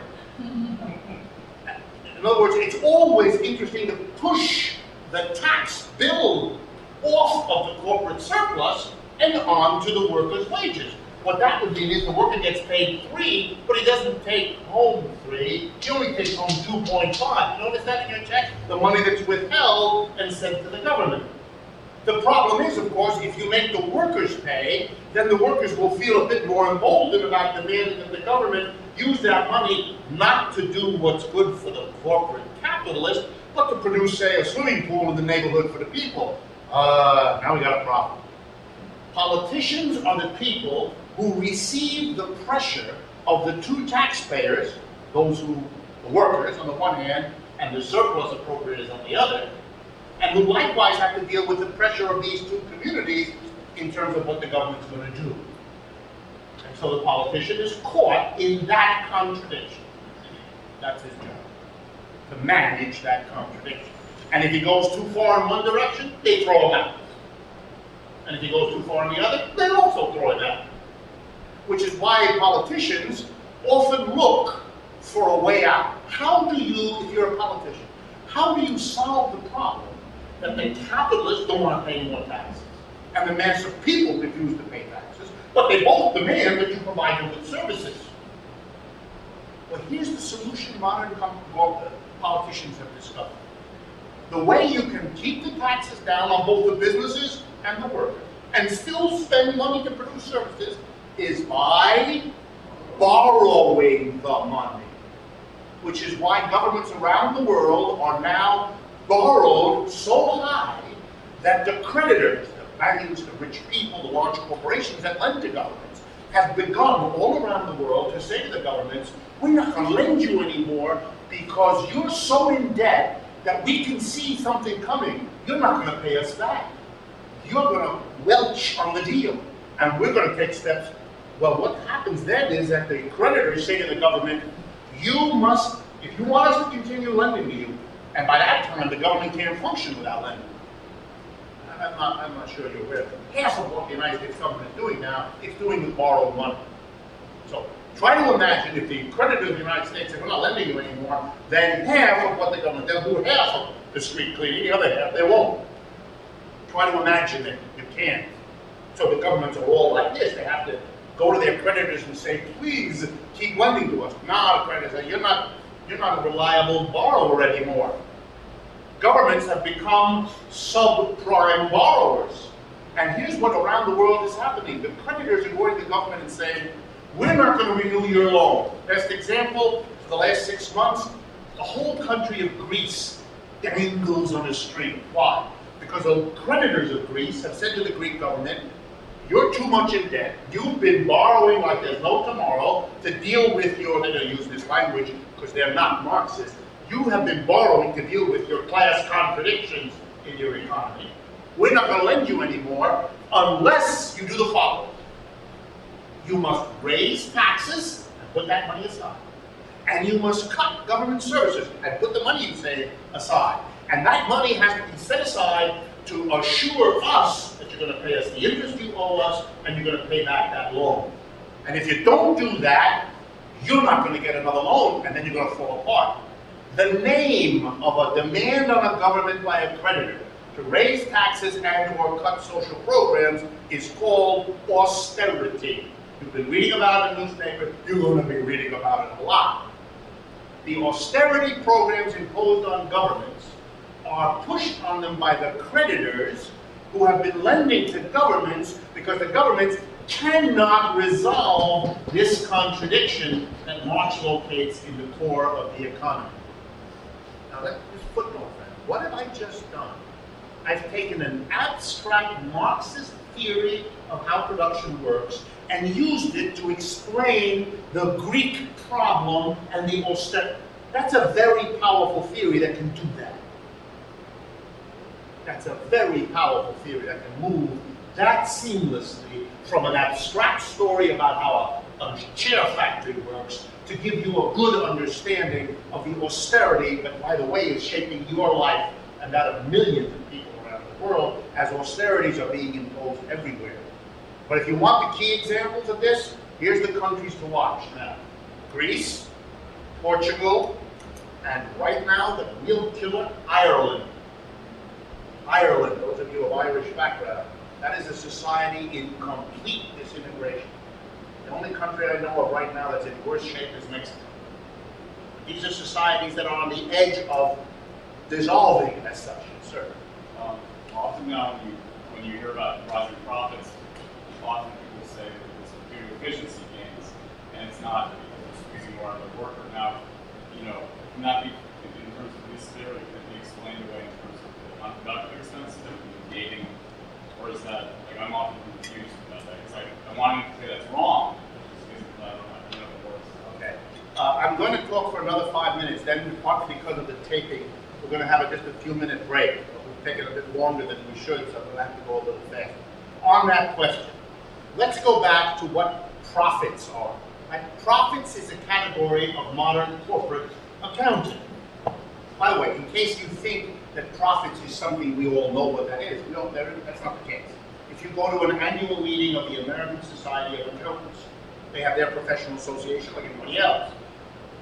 In other words, it's always interesting to push the tax bill off of the corporate surplus and on to the workers' wages. what that would mean is the worker gets paid 3, but he doesn't take home 3, he only takes home 2.5. Notice that in your check? The money that's withheld and sent to the government. The problem is, of course, if you make the workers pay, then the workers will feel a bit more emboldened about demanding that the government use that money not to do what's good for the corporate capitalist, but to produce, say, a swimming pool in the neighborhood for the people. Now we got a problem. Politicians are the people who receive the pressure of the two taxpayers, the workers on the one hand, and the surplus appropriators on the other, and who likewise have to deal with the pressure of these two communities in terms of what the government's going to do. And so the politician is caught in that contradiction. That's his job, to manage that contradiction. And if he goes too far in one direction, they throw him out. And if he goes too far in the other, they also throw him out. Which is why politicians often look for a way out. How do you, if you're a politician, how do you solve the problem that the capitalists don't want to pay more taxes, and the mass of people refuse to pay taxes, but they both demand that you provide them with services? Well, here's the solution modern politicians have discovered. The way you can keep the taxes down on both the businesses and the workers, and still spend money to produce services, is by borrowing the money. Which is why governments around the world are now borrowed so high that the creditors, the banks, the rich people, the large corporations that lend to governments, have begun all around the world to say to the governments, we're not going to lend you anymore because you're so in debt that we can see something coming. You're not going to pay us back. You're going to welch on the deal, and we're going to take steps. Well, what happens then is that the creditors say to the government, you must, if you want us to continue lending to you, and by that time the government can't function without lending. I'm not sure you're aware. Half of what the United States government is doing now, it's doing with borrowed money. So try to imagine if the creditors of the United States say, we're not lending you anymore, then half of what the government, they'll do half of the street cleaning, the other half they won't. Try to imagine it. You can't. So the governments are all like this. They have to go to their creditors and say, please keep lending to us. Now the creditors say, you're not a reliable borrower anymore. Governments have become subprime borrowers. And here's what around the world is happening. The creditors are going to the government and saying, we're not going to renew your loan. Best example, for the last 6 months, the whole country of Greece dangles on a string. Why? Because the creditors of Greece have said to the Greek government, you're too much in debt. You've been borrowing like there's no tomorrow to deal with your, they're going to use this language because they're not Marxist. You have been borrowing to deal with your class contradictions in your economy. We're not going to lend you anymore unless you do the following. You must raise taxes and put that money aside. And you must cut government services and put the money you save aside. And that money has to be set aside to assure us that you're going to pay us the interest you owe us and you're going to pay back that loan. And if you don't do that, you're not going to get another loan and then you're going to fall apart. The name of a demand on a government by a creditor to raise taxes and or cut social programs is called austerity. You've been reading about it in the newspaper, you're going to be reading about it a lot. The austerity programs imposed on governments are pushed on them by the creditors who have been lending to governments because the governments cannot resolve this contradiction that Marx locates in the core of the economy. Now let's just footnote that. What have I just done? I've taken an abstract Marxist theory of how production works and used it to explain the Greek problem and the austerity. That's a very powerful theory that can do that. That's a very powerful theory that can move that seamlessly from an abstract story about how a chair factory works to give you a good understanding of the austerity that, by the way, is shaping your life and that of millions of people around the world as austerities are being imposed everywhere. But if you want the key examples of this, here's the countries to watch now. Greece, Portugal, and right now the real killer, Ireland. Ireland, those of you of Irish background, that is a society in complete disintegration. The only country I know of right now that's in worse shape is Mexico. These are societies that are on the edge of dissolving as such. Sir. Often now, when you hear about rising profits, often people say that it's due to efficiency gains, and it's not because it's squeezing more out of the worker. Now, can that be, in terms of this theory, can it be explained away in terms of the unproductive expenses that would be negating, or is that, I'm often confused about that, because I'm wanting to say that's wrong, just because I don't know if it works. Okay. I'm going to talk for another 5 minutes, then partly because of the taping, we're going to have just a few-minute break. We've taken a bit longer than we should, so we'll have to go a little fast. On that question, let's go back to what profits are. Right? Profits is a category of modern corporate accounting. By the way, in case you think that profits is something we all know what that is, that's not the case. If you go to an annual meeting of the American Society of Accountants, they have their professional association like anybody else.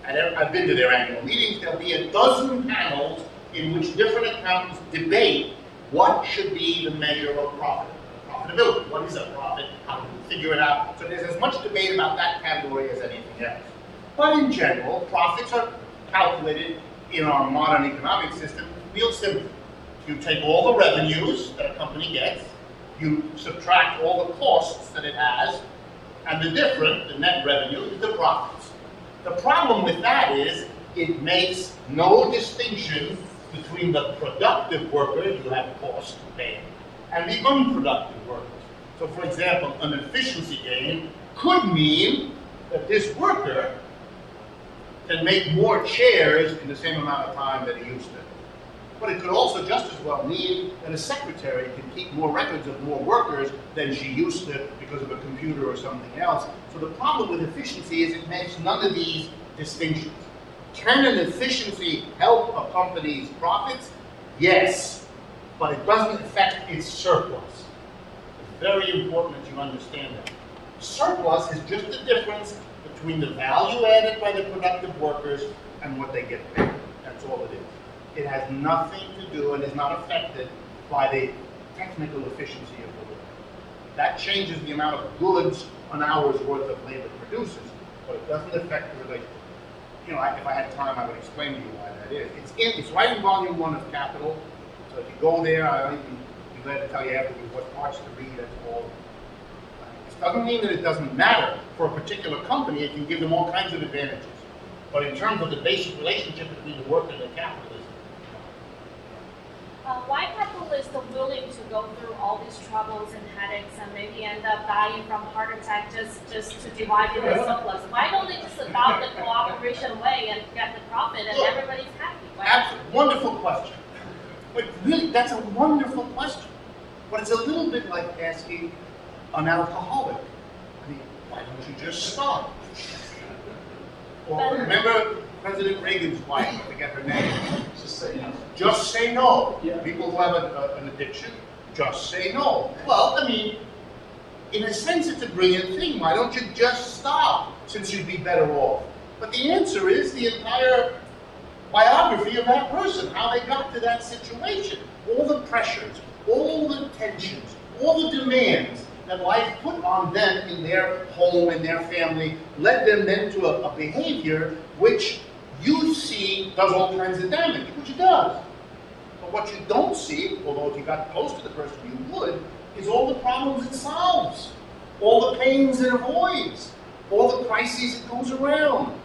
And I've been to their annual meetings. There'll be a dozen panels in which different accountants debate what should be the measure of profitability. What is a profit? How do we figure it out? So there's as much debate about that category as anything else. But in general, profits are calculated in our modern economic system real simple. You take all the revenues that a company gets, you subtract all the costs that it has, and the difference, the net revenue, is the profits. The problem with that is it makes no distinction between the productive worker, you have cost to pay, and the unproductive workers. So for example, an efficiency gain could mean that this worker can make more chairs in the same amount of time that he used to. But it could also just as well mean that a secretary can keep more records of more workers than she used to because of a computer or something else. So the problem with efficiency is it makes none of these distinctions. Can an efficiency help a company's profits? Yes, but it doesn't affect its surplus. It's very important that you understand that. Surplus is just the difference between the value added by the productive workers and what they get paid. That's all it is. It has nothing to do and is not affected by the technical efficiency of the work. That changes the amount of goods an hour's worth of labor produces, but it doesn't affect the relationship. If I had time, I would explain to you why that is. It's right in volume 1 of Capital. So if you go there, I'll even be glad to tell you afterwards what parts to read. That's all. It doesn't mean that it doesn't matter for a particular company. It can give them all kinds of advantages. But in terms of the basic relationship between the worker and the capitalist, why capitalists are willing to go through all these troubles and headaches and maybe end up dying from heart attack just to divide in the surplus? Why don't they just adopt the cooperation way and get the profit and everybody's happy? Absolutely. Wonderful question. But really, that's a wonderful question. But it's a little bit like asking an alcoholic, why don't you just stop? Or remember President Reagan's wife, I forget her name. Just say no. Just say no. Yeah. People who have an addiction, just say no. Well, in a sense, it's a brilliant thing. Why don't you just stop, since you'd be better off? But the answer is the entire biography of that person, how they got to that situation. All the pressures, all the tensions, all the demands that life put on them in their home and their family led them then to a behavior which you see does all kinds of damage, which it does. But what you don't see, although if you got close to the person you would, is all the problems it solves, all the pains it avoids, all the crises it goes around.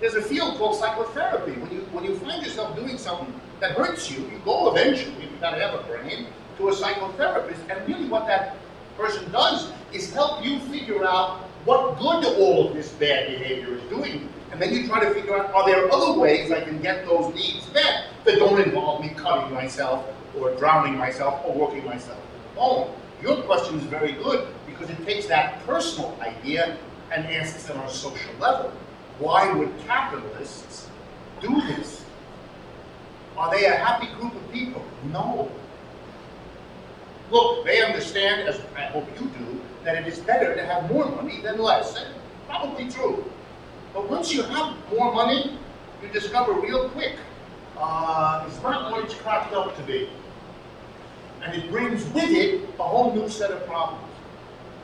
There's a field called psychotherapy. When you find yourself doing something that hurts you, you go eventually, if you've got to have a brain, to a psychotherapist, and really what that person does is help you figure out what good all of this bad behavior is doing. And then you try to figure out, are there other ways I can get those needs met that don't involve me cutting myself or drowning myself or working myself to the bone? Your question is very good because it takes that personal idea and asks it on a social level. Why would capitalists do this? Are they a happy group of people? No. Look, they understand, as I hope you do, that it is better to have more money than less. And probably true. But once you have more money, you discover real quick, it's not what it's cracked up to be. And it brings with it a whole new set of problems.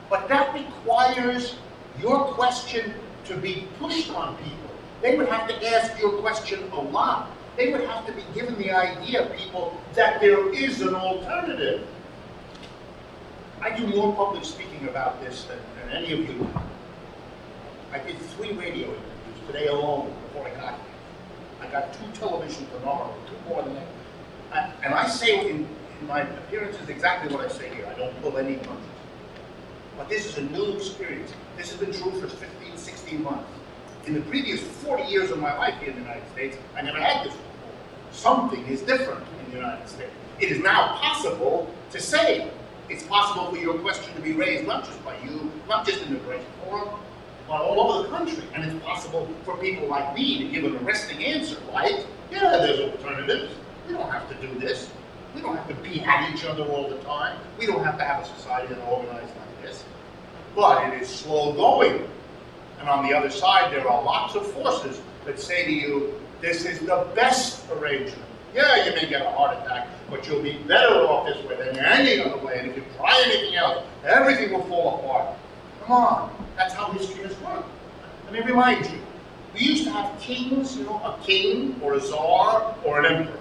But that requires your question to be pushed on people. They would have to ask your question a lot. They would have to be given the idea, people, that there is an alternative. I do more public speaking about this than any of you. I did 3 radio interviews today alone before I got here. I got 2 television tomorrow, 2 more than that. And I say in my appearances exactly what I say here. I don't pull any punches. But this is a new experience. This has been true for 15, 16 months. In the previous 40 years of my life here in the United States, I never had this before. Something is different in the United States. It is now possible to say, it's possible for your question to be raised not just by you, not just in the Great Forum, but all over the country. And it's possible for people like me to give an arresting answer, like, yeah, there's alternatives. We don't have to do this. We don't have to be at each other all the time. We don't have to have a society that organized like this. But it is slow going. And on the other side, there are lots of forces that say to you, this is the best arrangement. Yeah, you may get a heart attack, but you'll be better off this way than any other way. And if you try anything else, everything will fall apart. Come on, that's how history has worked. Let me remind you, we used to have kings, a king or a czar or an emperor.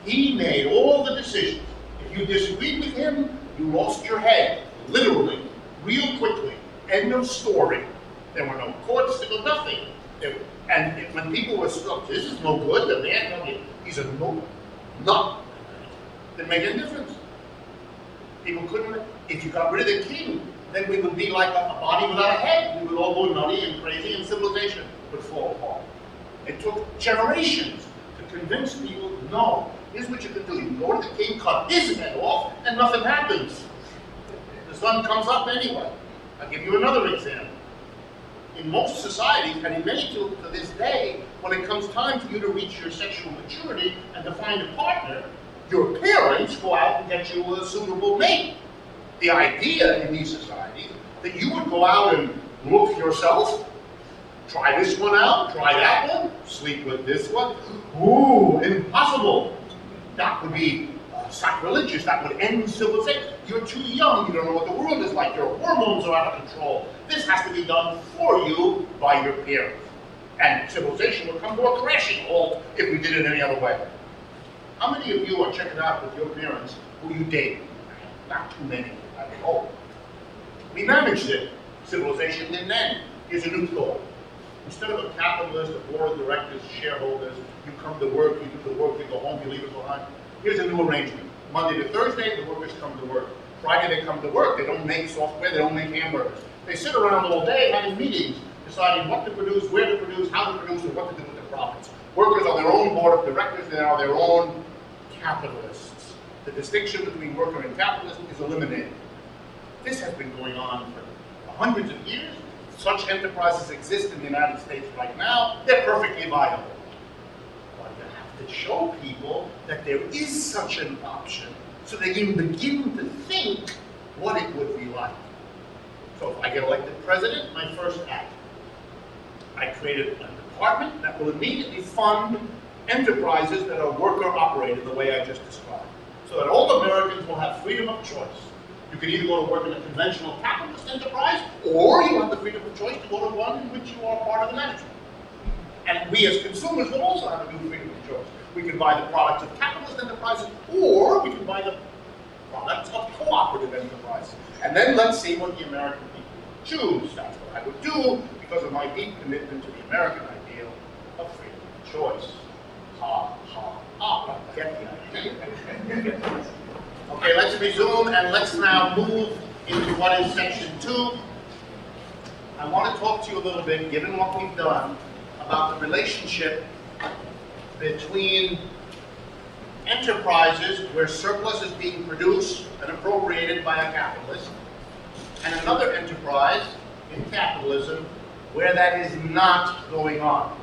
He made all the decisions. If you disagreed with him, you lost your head, literally, real quickly. End of story. There were no courts, there was nothing. And when people were struck, this is no good, the man, he's a no, not. Didn't make any difference. People couldn't, if you got rid of the king, then we would be like a body without a head. We would all go nutty and crazy and civilization would fall apart. It took generations to convince people, no, here's what you can do. You can go to the king, cut his head off, and nothing happens. The sun comes up anyway. I'll give you another example. In most societies, and in many to this day, when it comes time for you to reach your sexual maturity and to find a partner, your parents go out and get you a suitable mate. The idea in these societies that you would go out and look yourself, try this one out, try that one, sleep with this one. Ooh, impossible. That would be sacrilegious. That would end civilization. You're too young. You don't know what the world is like. Your hormones are out of control. This has to be done for you by your parents. And civilization would come to a crashing halt if we did it any other way. How many of you are checking out with your parents who you date? Not too many, I would hope. We managed it. Civilization didn't end. Here's a new thought. Instead of a capitalist, a board of directors, shareholders, you come to work, you do the work, you go home, you leave it behind. Here's a new arrangement. Monday to Thursday, the workers come to work. Friday, they come to work. They don't make software, they don't make hamburgers. They sit around all day having meetings, deciding what to produce, where to produce, how to produce, and what to do with the profits. Workers are their own board of directors, they are their own capitalists. The distinction between worker and capitalist is eliminated. This has been going on for hundreds of years. Such enterprises exist in the United States right now. They're perfectly viable. But you have to show people that there is such an option so they can begin to think what it would be like. So if I get elected president, my first act, I created a department that will immediately fund enterprises that are worker-operated the way I just described, so that all Americans will have freedom of choice. You can either go to work in a conventional capitalist enterprise, or you have the freedom of choice to go to one in which you are part of the management. And we as consumers will also have a new freedom of choice. We can buy the products of capitalist enterprises, or we can buy the products of cooperative enterprises. And then let's see what the American people choose. That's what I would do because of my deep commitment to the American ideal of freedom of choice. Ha, ha, ha. Get the idea. Okay, let's resume and let's now move into what is section 2. I want to talk to you a little bit, given what we've done, about the relationship between enterprises where surplus is being produced and appropriated by a capitalist, and another enterprise in capitalism where that is not going on.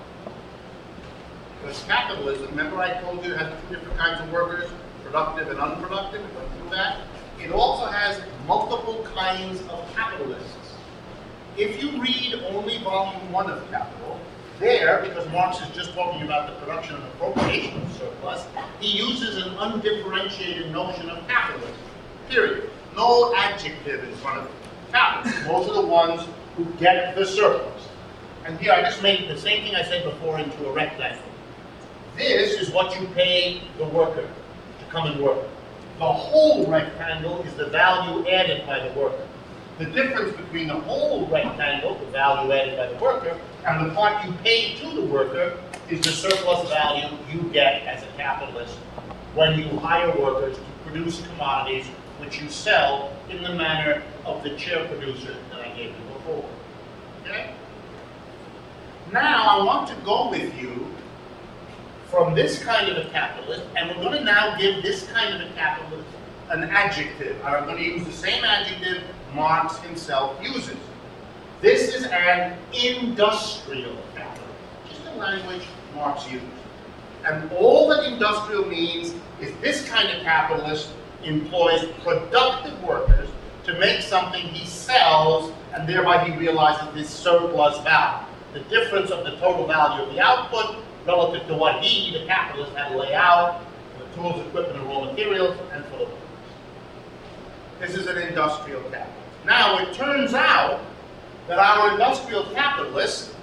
Because capitalism, remember I told you, has 2 different kinds of workers, productive and unproductive, we went through that. It also has multiple kinds of capitalists. If you read only volume 1 of Capital, there, because Marx is just talking about the production and appropriation of surplus, he uses an undifferentiated notion of capitalism, period. No adjective in front of capitalists. Those are the ones who get the surplus. And here I just made the same thing I said before into a rectangle. This is what you pay the worker to come and work. The whole rectangle is the value added by the worker. The difference between the whole rectangle, the value added by the worker, and the part you pay to the worker is the surplus value you get as a capitalist when you hire workers to produce commodities which you sell in the manner of the chair producer that I gave you before. Okay? Now I want to go with you from this kind of a capitalist, and we're going to now give this kind of a capitalist an adjective. I'm going to use the same adjective Marx himself uses. This is an industrial capitalist, just the language Marx used. And all that industrial means is this kind of capitalist employs productive workers to make something he sells, and thereby he realizes this surplus value. The difference of the total value of the output relative to what he, the capitalist, had to lay out for the tools, equipment, and raw materials, and for the workers. This is an industrial capitalist. Now, it turns out that our industrial capitalist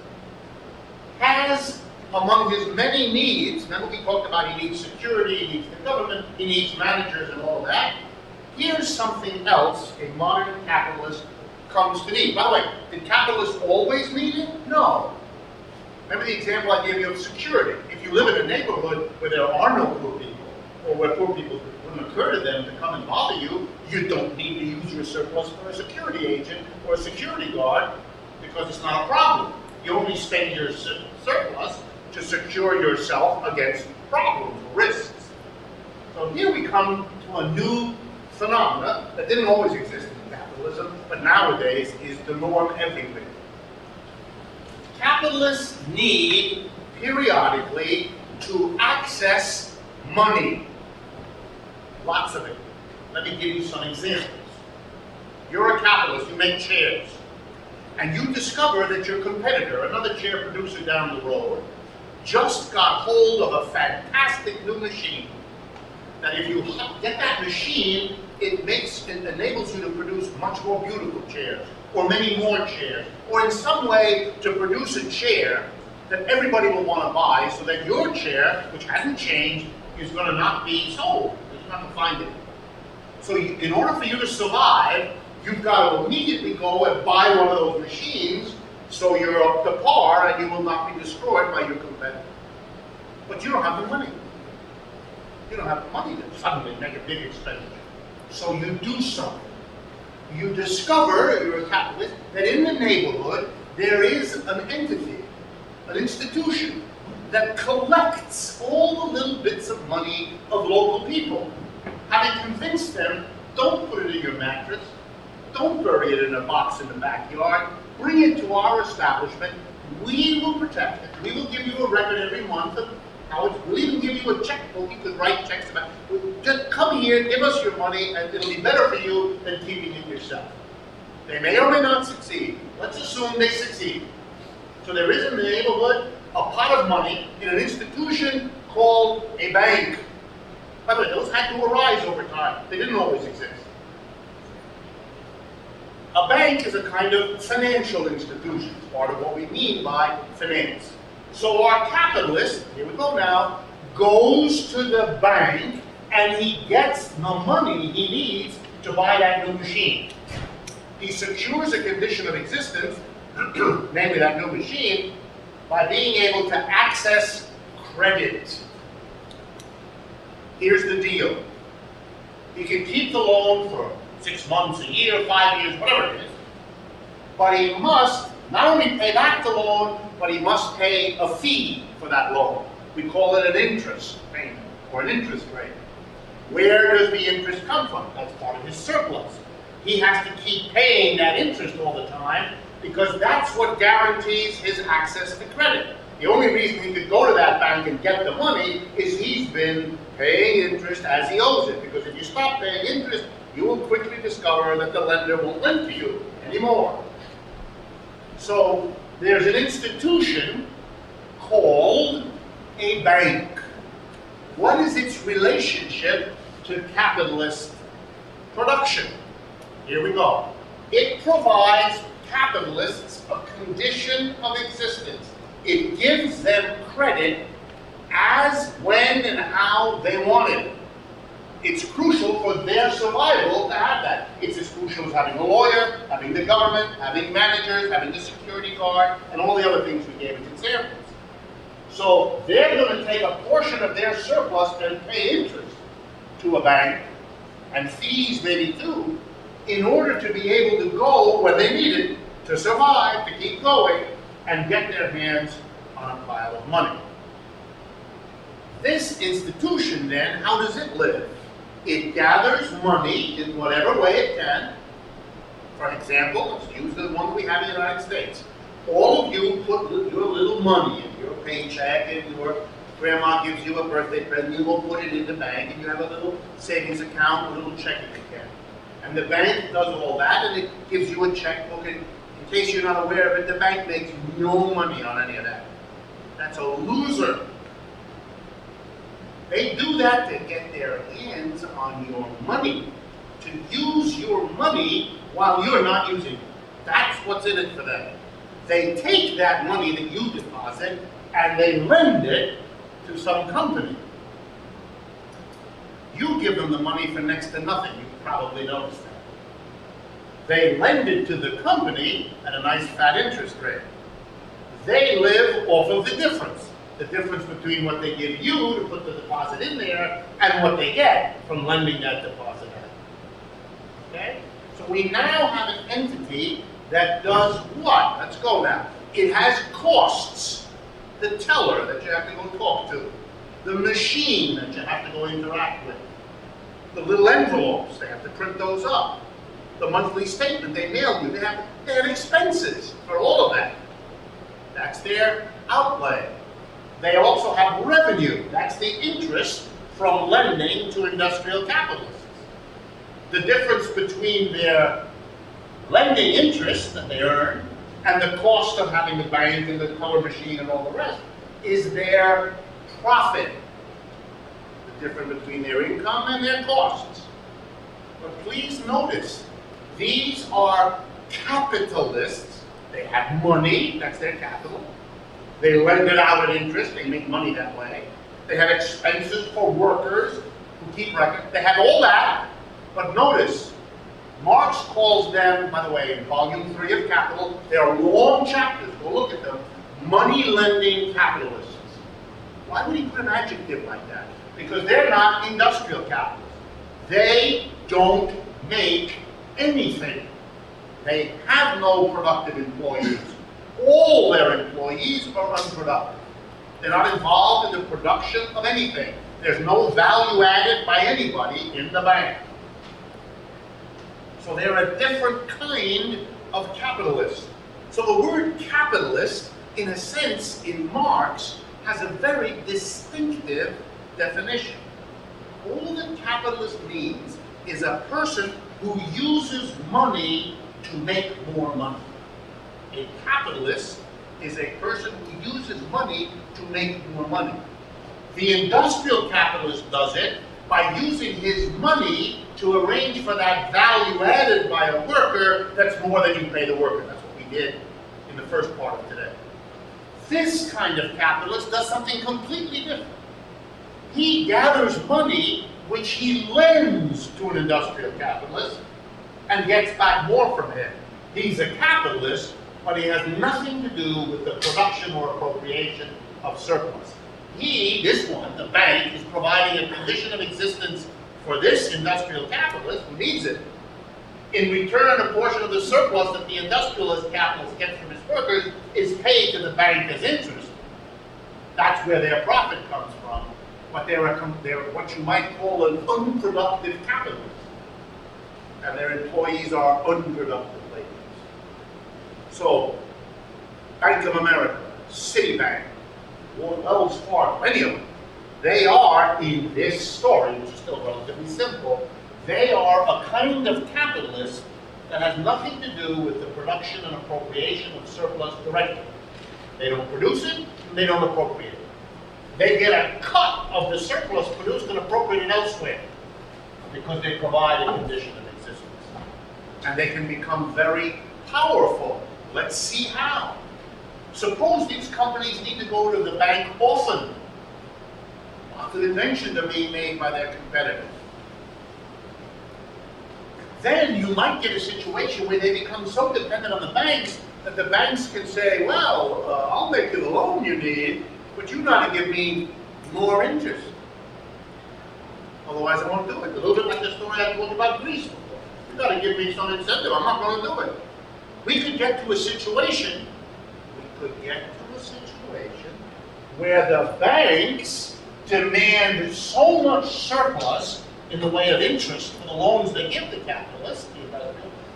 has, among his many needs, remember we talked about he needs security, he needs the government, he needs managers and all that. Here's something else a modern capitalist comes to need. By the way, did capitalists always need it? No. Remember the example I gave you of security. If you live in a neighborhood where there are no poor people, or where poor people wouldn't occur to them to come and bother you, you don't need to use your surplus for a security agent or a security guard because it's not a problem. You only spend your surplus to secure yourself against problems or risks. So here we come to a new phenomena that didn't always exist in capitalism, but nowadays is the norm everywhere. Capitalists need periodically to access money. Lots of it. Let me give you some examples. You're a capitalist, you make chairs, and you discover that your competitor, another chair producer down the road, just got hold of a fantastic new machine. That if you get that machine, it enables you to produce much more beautiful chairs, or many more chairs, or in some way to produce a chair that everybody will want to buy, so that your chair, which hasn't changed, is going to not be sold. You're not going to find it. So in order for you to survive, you've got to immediately go and buy one of those machines, so you're up to par and you will not be destroyed by your competitor. But you don't have the money. You don't have the money to suddenly make a big expenditure. So you do something. You discover, you're a capitalist, that in the neighborhood there is an entity, an institution, that collects all the little bits of money of local people. Having convinced them, don't put it in your mattress, don't bury it in a box in the backyard, bring it to our establishment, we will protect it. We will give you a record every month of how it's, we'll even give you a checkbook, you can write checks about it. Just come here, give us your money, and it'll be better for you than keeping it yourself. They may or may not succeed. Let's assume they succeed. So there is in the neighborhood a pot of money in an institution called a bank. By the way, those had to arise over time. They didn't always exist. A bank is a kind of financial institution, part of what we mean by finance. So our capitalist, here we go now, goes to the bank and he gets the money he needs to buy that new machine. He secures a condition of existence, namely that new machine, by being able to access credit. Here's the deal. He can keep the loan for 6 months, a year, 5 years, whatever it is, but he must not only pay back the loan, but he must pay a fee for that loan. We call it an interest payment, or an interest rate. Where does the interest come from? That's part of his surplus. He has to keep paying that interest all the time, because that's what guarantees his access to credit. The only reason he could go to that bank and get the money is he's been paying interest as he owes it, because if you stop paying interest, you will quickly discover that the lender won't lend to you anymore. So there's an institution called a bank. What is its relationship to capitalist production? Here we go. It provides capitalists a condition of existence. It gives them credit as, when, and how they want it. It's crucial for their survival to have that. It's as crucial as having a lawyer, having the government, having managers, having the security guard, and all the other things we gave as examples. So they're going to take a portion of their surplus and pay interest to a bank, and fees maybe too, in order to be able to go when they need it, to survive, to keep going, and get their hands on a pile of money. This institution then, how does it live? It gathers money in whatever way it can. For example, let's use the one we have in the United States. All of you put your little money in your paycheck, and your grandma gives you a birthday present, you will put it in the bank, and you have a little savings account, a little checking account. And the bank does all that, and it gives you a checkbook, and in case you're not aware of it, the bank makes no money on any of that. That's a loser. They do that to get their hands on your money, to use your money while you're not using it. That's what's in it for them. They take that money that you deposit and they lend it to some company. You give them the money for next to nothing. You've probably noticed that. They lend it to the company at a nice fat interest rate. They live off of the difference between what they give you to put the deposit in there and what they get from lending that deposit out. Okay? So we now have an entity that does what? Let's go now. It has costs. The teller that you have to go talk to. The machine that you have to go interact with. The little envelopes, they have to print those up. The monthly statement they mail you, they have expenses for all of that. That's their outlay. They also have revenue. That's the interest from lending to industrial capitalists. The difference between their lending interest that they earn and the cost of having the bank and the teller machine and all the rest is their profit. The difference between their income and their costs. But please notice, these are capitalists. They have money, that's their capital. They lend it out at interest, they make money that way. They have expenses for workers who keep record. They have all that, but notice, Marx calls them, by the way, in volume 3 of Capital, there are long chapters, go look at them, money-lending capitalists. Why would he put an adjective like that? Because they're not industrial capitalists. They don't make anything. They have no productive employees. All their employees are unproductive. They're not involved in the production of anything. There's no value added by anybody in the bank. So they're a different kind of capitalist. So the word capitalist, in a sense, in Marx, has a very distinctive definition. All that capitalist means is a person who uses money to make more money. A capitalist is a person who uses money to make more money. The industrial capitalist does it by using his money to arrange for that value added by a worker that's more than you pay the worker. That's what we did in the first part of today. This kind of capitalist does something completely different. He gathers money which he lends to an industrial capitalist and gets back more from him. He's a capitalist, but he has nothing to do with the production or appropriation of surplus. He, this one, the bank, is providing a condition of existence for this industrial capitalist who needs it. In return, a portion of the surplus that the industrialist capitalist gets from his workers is paid to the bank as interest. That's where their profit comes from. But they're what you might call an unproductive capitalist. And their employees are unproductive laborers. So, Bank of America, Citibank, Wells Fargo, any of them, they are, in this story, which is still relatively simple, they are a kind of capitalist that has nothing to do with the production and appropriation of surplus directly. They don't produce it, and they don't appropriate it. They get a cut of the surplus produced and appropriated elsewhere because they provide a condition of existence. And they can become very powerful. Let's see how. Suppose these companies need to go to the bank often after the inventions are being made by their competitors. Then you might get a situation where they become so dependent on the banks that the banks can say, well, I'll make you the loan you need, but you got to give me more interest. Otherwise I won't do it. A little bit like the story I told you about Greece before. You got to give me some incentive. I'm not going to do it. We could get to a situation where the banks demand so much surplus in the way of interest for the loans they give the capitalists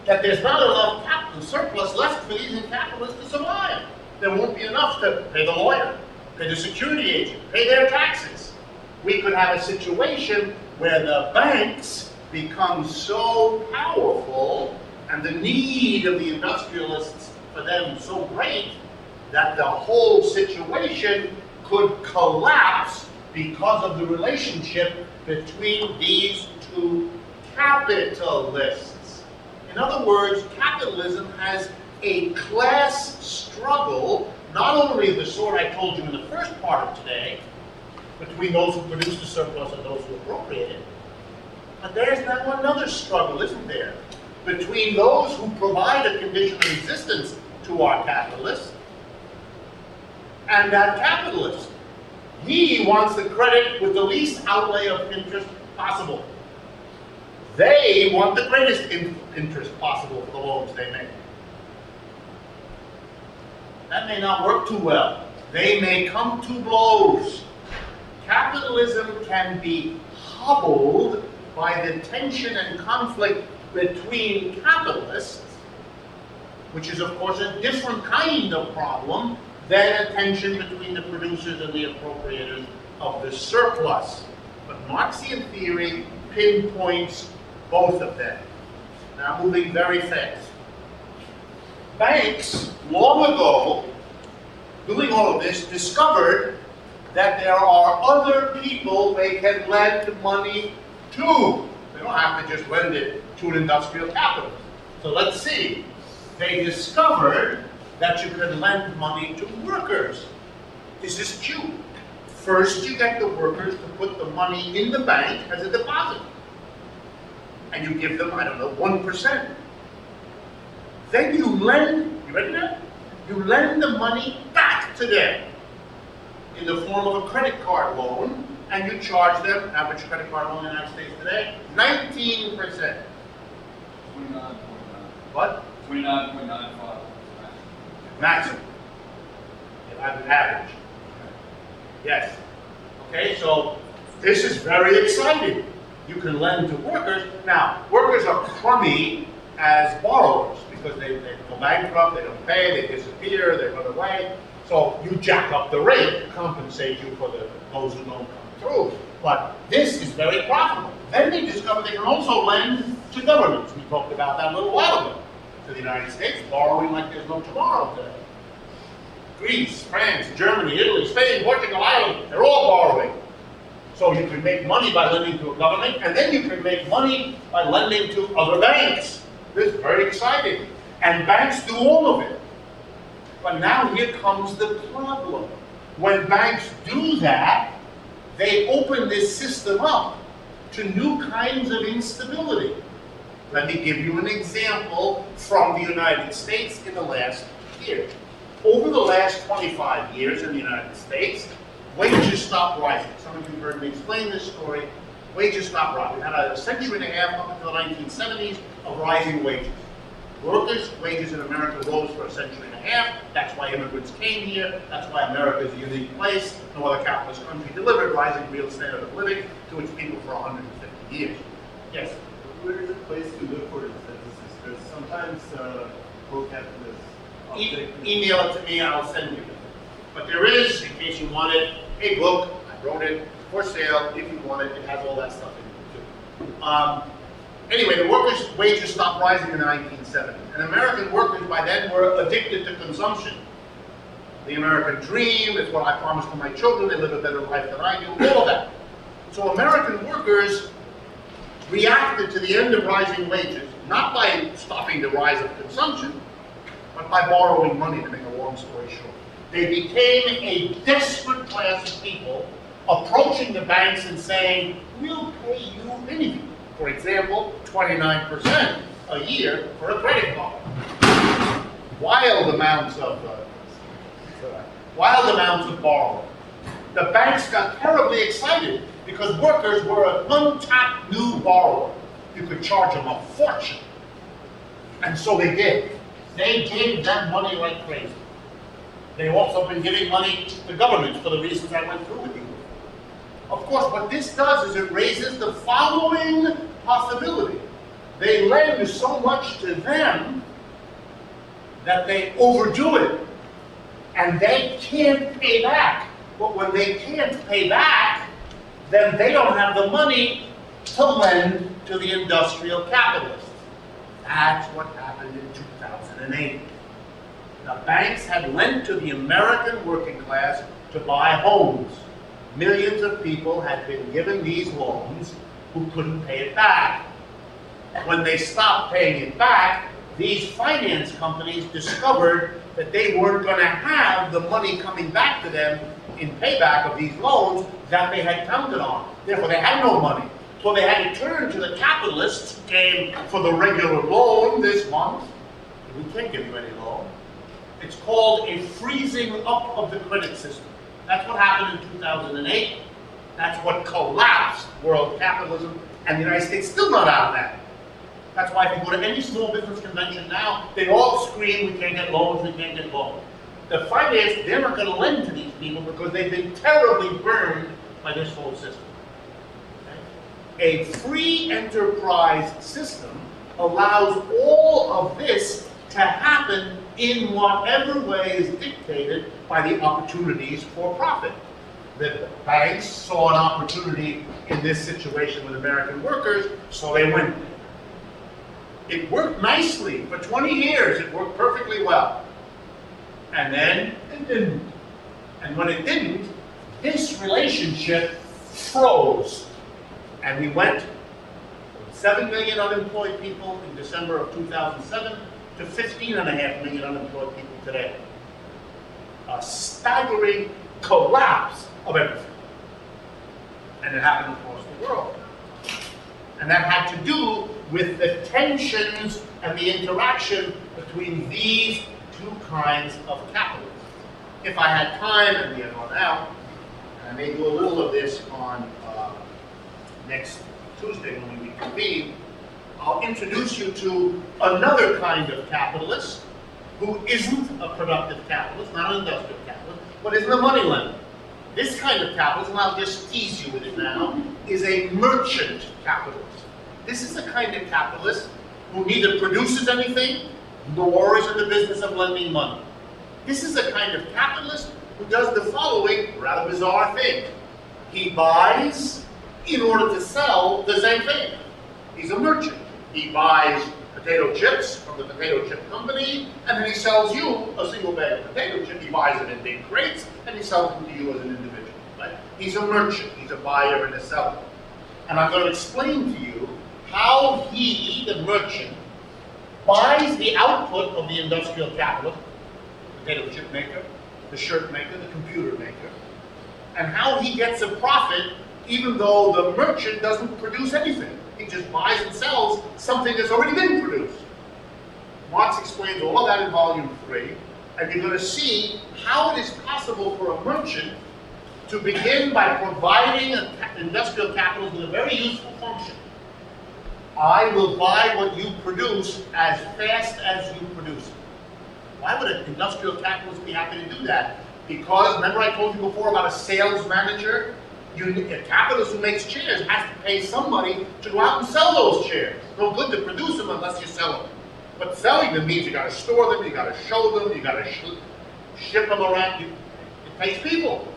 that there's not enough capital surplus left for these capitalists to survive. There won't be enough to pay the lawyer, pay the security agent, pay their taxes. We could have a situation where the banks become so powerful and the need of the industrialists for them so great that the whole situation could collapse because of the relationship between these two capitalists. In other words, capitalism has a class struggle, not only the sort I told you in the first part of today, between those who produce the surplus and those who appropriate it, but there's now another struggle, isn't there, between those who provide a condition of existence to our capitalists and that capitalist. He wants the credit with the least outlay of interest possible. They want the greatest interest possible for the loans they make. That may not work too well. They may come to blows. Capitalism can be hobbled by the tension and conflict between capitalists, which is of course a different kind of problem than a tension between the producers and the appropriators of the surplus. But Marxian theory pinpoints both of them. Now moving very fast. Banks, long ago, doing all of this, discovered that there are other people they can lend money to. They don't have to just lend it to an industrial capitalist. So let's see. They discovered that you can lend money to workers. This is cute. First, you get the workers to put the money in the bank as a deposit. And you give them, I don't know, 1%. Then you lend, you ready now? You lend the money back to them in the form of a credit card loan, and you charge them, average credit card loan in the United States today, 19%. 29.9. What? 29.95. Maximum. Average. Yes. Okay, so this is very exciting. You can lend to workers. Now, workers are crummy as borrowers because they go bankrupt, they don't pay, they disappear, they run away. So you jack up the rate to compensate you for those who don't come through. But this is very profitable. Then they discover they can also lend to governments. We talked about that a little while ago. To the United States, borrowing like there's no tomorrow today. Greece, France, Germany, Italy, Spain, Portugal, Ireland, they're all borrowing. So you can make money by lending to a government, and then you can make money by lending to other banks. This is very exciting. And banks do all of it. But now here comes the problem. When banks do that, they open this system up to new kinds of instability. Let me give you an example from the United States in the last year. Over the last 25 years in the United States, wages stopped rising. Some of you heard me explain this story. Wages stopped rising. We had a century and a half up until the 1970s of rising wages. Workers' wages in America rose for a century and a half. That's why immigrants came here. That's why America is a unique place. No other capitalist country delivered rising real standard of living to its people for 150 years. Yes? Where is a place to look for statistics? Because sometimes pro-capitalists Email it to me, I'll send you it. But there is, in case you want it, a book, I wrote it, for sale, if you want it, it has all that stuff in it too. Anyway, the workers' wages stopped rising in the 1970s, and American workers by then were addicted to consumption. The American dream, it's what I promised to my children, they live a better life than I do, all of that. So American workers reacted to the end of rising wages, not by stopping the rise of consumption, but by borrowing money, to make a long story short. They became a desperate class of people approaching the banks and saying, we'll pay you anything. For example, 29% a year for a credit card. Wild amounts of borrowing. The banks got terribly excited because workers were an untapped new borrower. You could charge them a fortune. And so they did. They gave them money like crazy. They've also been giving money to governments for the reasons I went through with you. Of course, what this does is it raises the following possibility. They lend so much to them that they overdo it, and they can't pay back. But when they can't pay back, then they don't have the money to lend to the industrial capitalists. That's what happened in 2008. The banks had lent to the American working class to buy homes. Millions of people had been given these loans who couldn't pay it back. When they stopped paying it back, these finance companies discovered that they weren't going to have the money coming back to them in payback of these loans that they had counted on. Therefore, they had no money. So they had to turn to the capitalists who came for the regular loan this month. We can't give you any loan. It's called a freezing up of the credit system. That's what happened in 2008. That's what collapsed world capitalism, and the United States still not out of that. That's why if you go to any small business convention now, they all scream, we can't get loans, we can't get loans. The finance, they're not going to lend to these people because they've been terribly burned by this whole system. Okay? A free enterprise system allows all of this to happen in whatever way is dictated by the opportunities for profit. The banks saw an opportunity in this situation with American workers, so they went. It worked nicely for 20 years. It worked perfectly well. And then it didn't. And when it didn't, this relationship froze. And we went from 7 million unemployed people in December of 2007 to 15.5 million unemployed people today. A staggering collapse of everything. And it happened across the world. And that had to do with the tensions and the interaction between these two kinds of capitalism. If I had time, and we have run out, and I may do a little of this on next Tuesday when we reconvene, I'll introduce you to another kind of capitalist who isn't a productive capitalist, not an industrial capitalist, but isn't a money lender. This kind of capitalism, I'll just tease you with it now, is a merchant capitalist. This is the kind of capitalist who neither produces anything nor is in the business of lending money. This is the kind of capitalist who does the following rather bizarre thing. He buys in order to sell the same thing. He's a merchant. He buys potato chips from the potato chip company, and then he sells you a single bag of potato chips. He buys it in big crates, and he sells them to you as an individual. Right? He's a merchant. He's a buyer and a seller. And I'm going to explain to you how he, the merchant, buys the output of the industrial capitalist, the potato chip maker, the shirt maker, the computer maker, and how he gets a profit even though the merchant doesn't produce anything. He just buys and sells something that's already been produced. Marx explains all of that in volume 3, and you're going to see how it is possible for a merchant to begin by providing industrial capital with a very useful function. I will buy what you produce as fast as you produce it. Why would an industrial capitalist be happy to do that? Because, remember I told you before about a sales manager? A capitalist who makes chairs has to pay somebody to go out and sell those chairs. No good to produce them unless you sell them. But selling them means you got to store them, you got to show them, you got to ship them around. It pays people.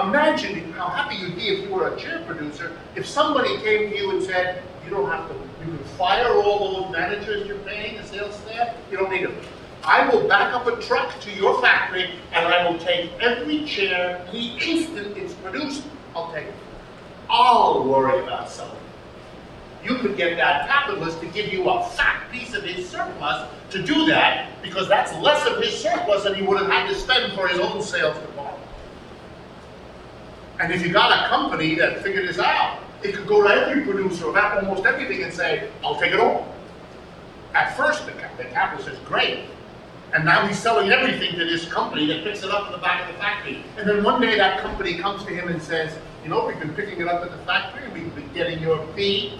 Imagine how happy you'd be if you were a chair producer, if somebody came to you and said, you don't have to, you can fire all those managers you're paying, the sales staff, you don't need them. I will back up a truck to your factory and I will take every chair the instant it's produced. I'll take it. I'll worry about selling. you could get that capitalist to give you a fat piece of his surplus to do that, because that's less of his surplus than he would have had to spend for his own sales department. And if you got a company that figured this out, it could go to every producer of almost everything and say, I'll take it all. At first, the capitalist says, great. And now he's selling everything to this company that picks it up in the back of the factory. And then one day that company comes to him and says, you know, we've been picking it up at the factory, we've been getting your fee,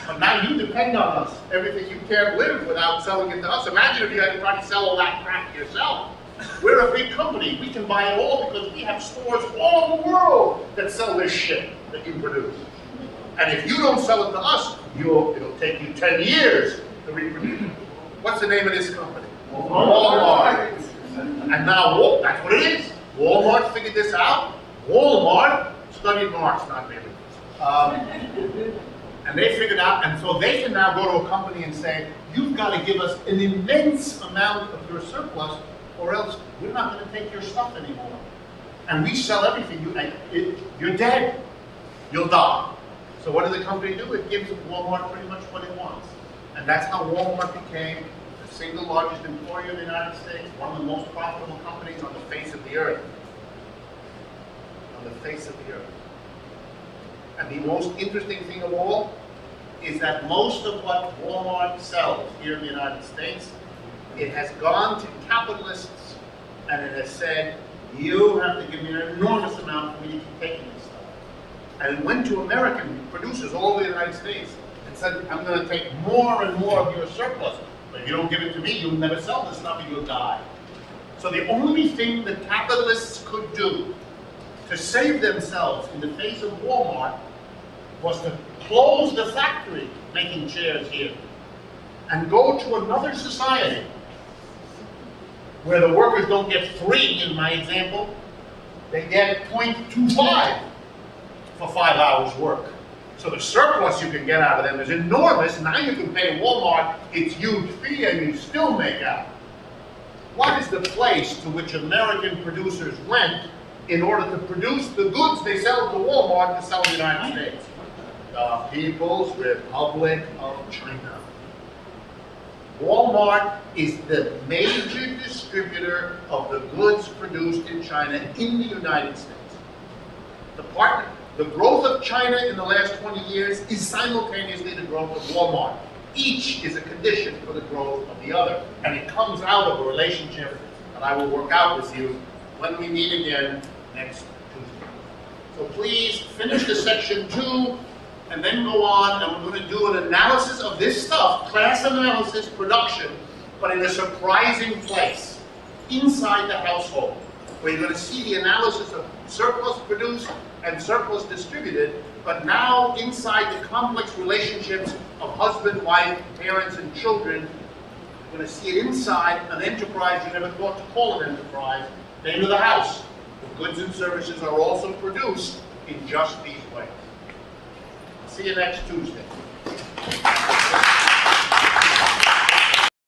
but now you depend on us. Everything, you can't live without selling it to us. Imagine if you had to try to sell all that crap yourself. We're a big company. We can buy it all because we have stores all over the world that sell this shit that you produce. And if you don't sell it to us, it'll take you 10 years to reproduce. What's the name of this company? Walmart. And now, that's what it is. Walmart figured this out. Walmart studied Marx, not me. And they figured out, and so they can now go to a company and say, you've got to give us an immense amount of your surplus, or else we're not going to take your stuff anymore. And we sell everything. You're dead. You'll die. So what does the company do? It gives Walmart pretty much what it wants. And that's how Walmart became the single largest employer in the United States, one of the most profitable companies on the face of the earth. On the face of the earth. And the most interesting thing of all is that most of what Walmart sells here in the United States, it has gone to capitalists and it has said, you have to give me an enormous amount for me to keep taking this stuff. And it went to American producers all over the United States and said, I'm going to take more and more of your surplus. But if you don't give it to me, you'll never sell this stuff and you'll die. So the only thing that capitalists could do to save themselves in the face of Walmart was to close the factory making chairs here and go to another society where the workers don't get 3 in my example, they get 0.25 for 5 hours work. So the surplus you can get out of them is enormous. Now you can pay Walmart its huge fee and you still make out. What is the place to which American producers went in order to produce the goods they sell to Walmart to sell in the United States? The People's Republic of China. Walmart is the major distributor of the goods produced in China in the United States. The growth of China in the last 20 years is simultaneously the growth of Walmart. Each is a condition for the growth of the other, and it comes out of a relationship that I will work out with you when we meet again next Tuesday. So please finish the section 2 and then go on, and we're going to do an analysis of this stuff, class analysis, production, but in a surprising place, inside the household, where you're going to see the analysis of surplus produced and surplus distributed, but now inside the complex relationships of husband, wife, parents, and children. You're going to see it inside an enterprise you never thought to call an enterprise, name of the house. The goods and services are also produced in just these ways. See you next Tuesday.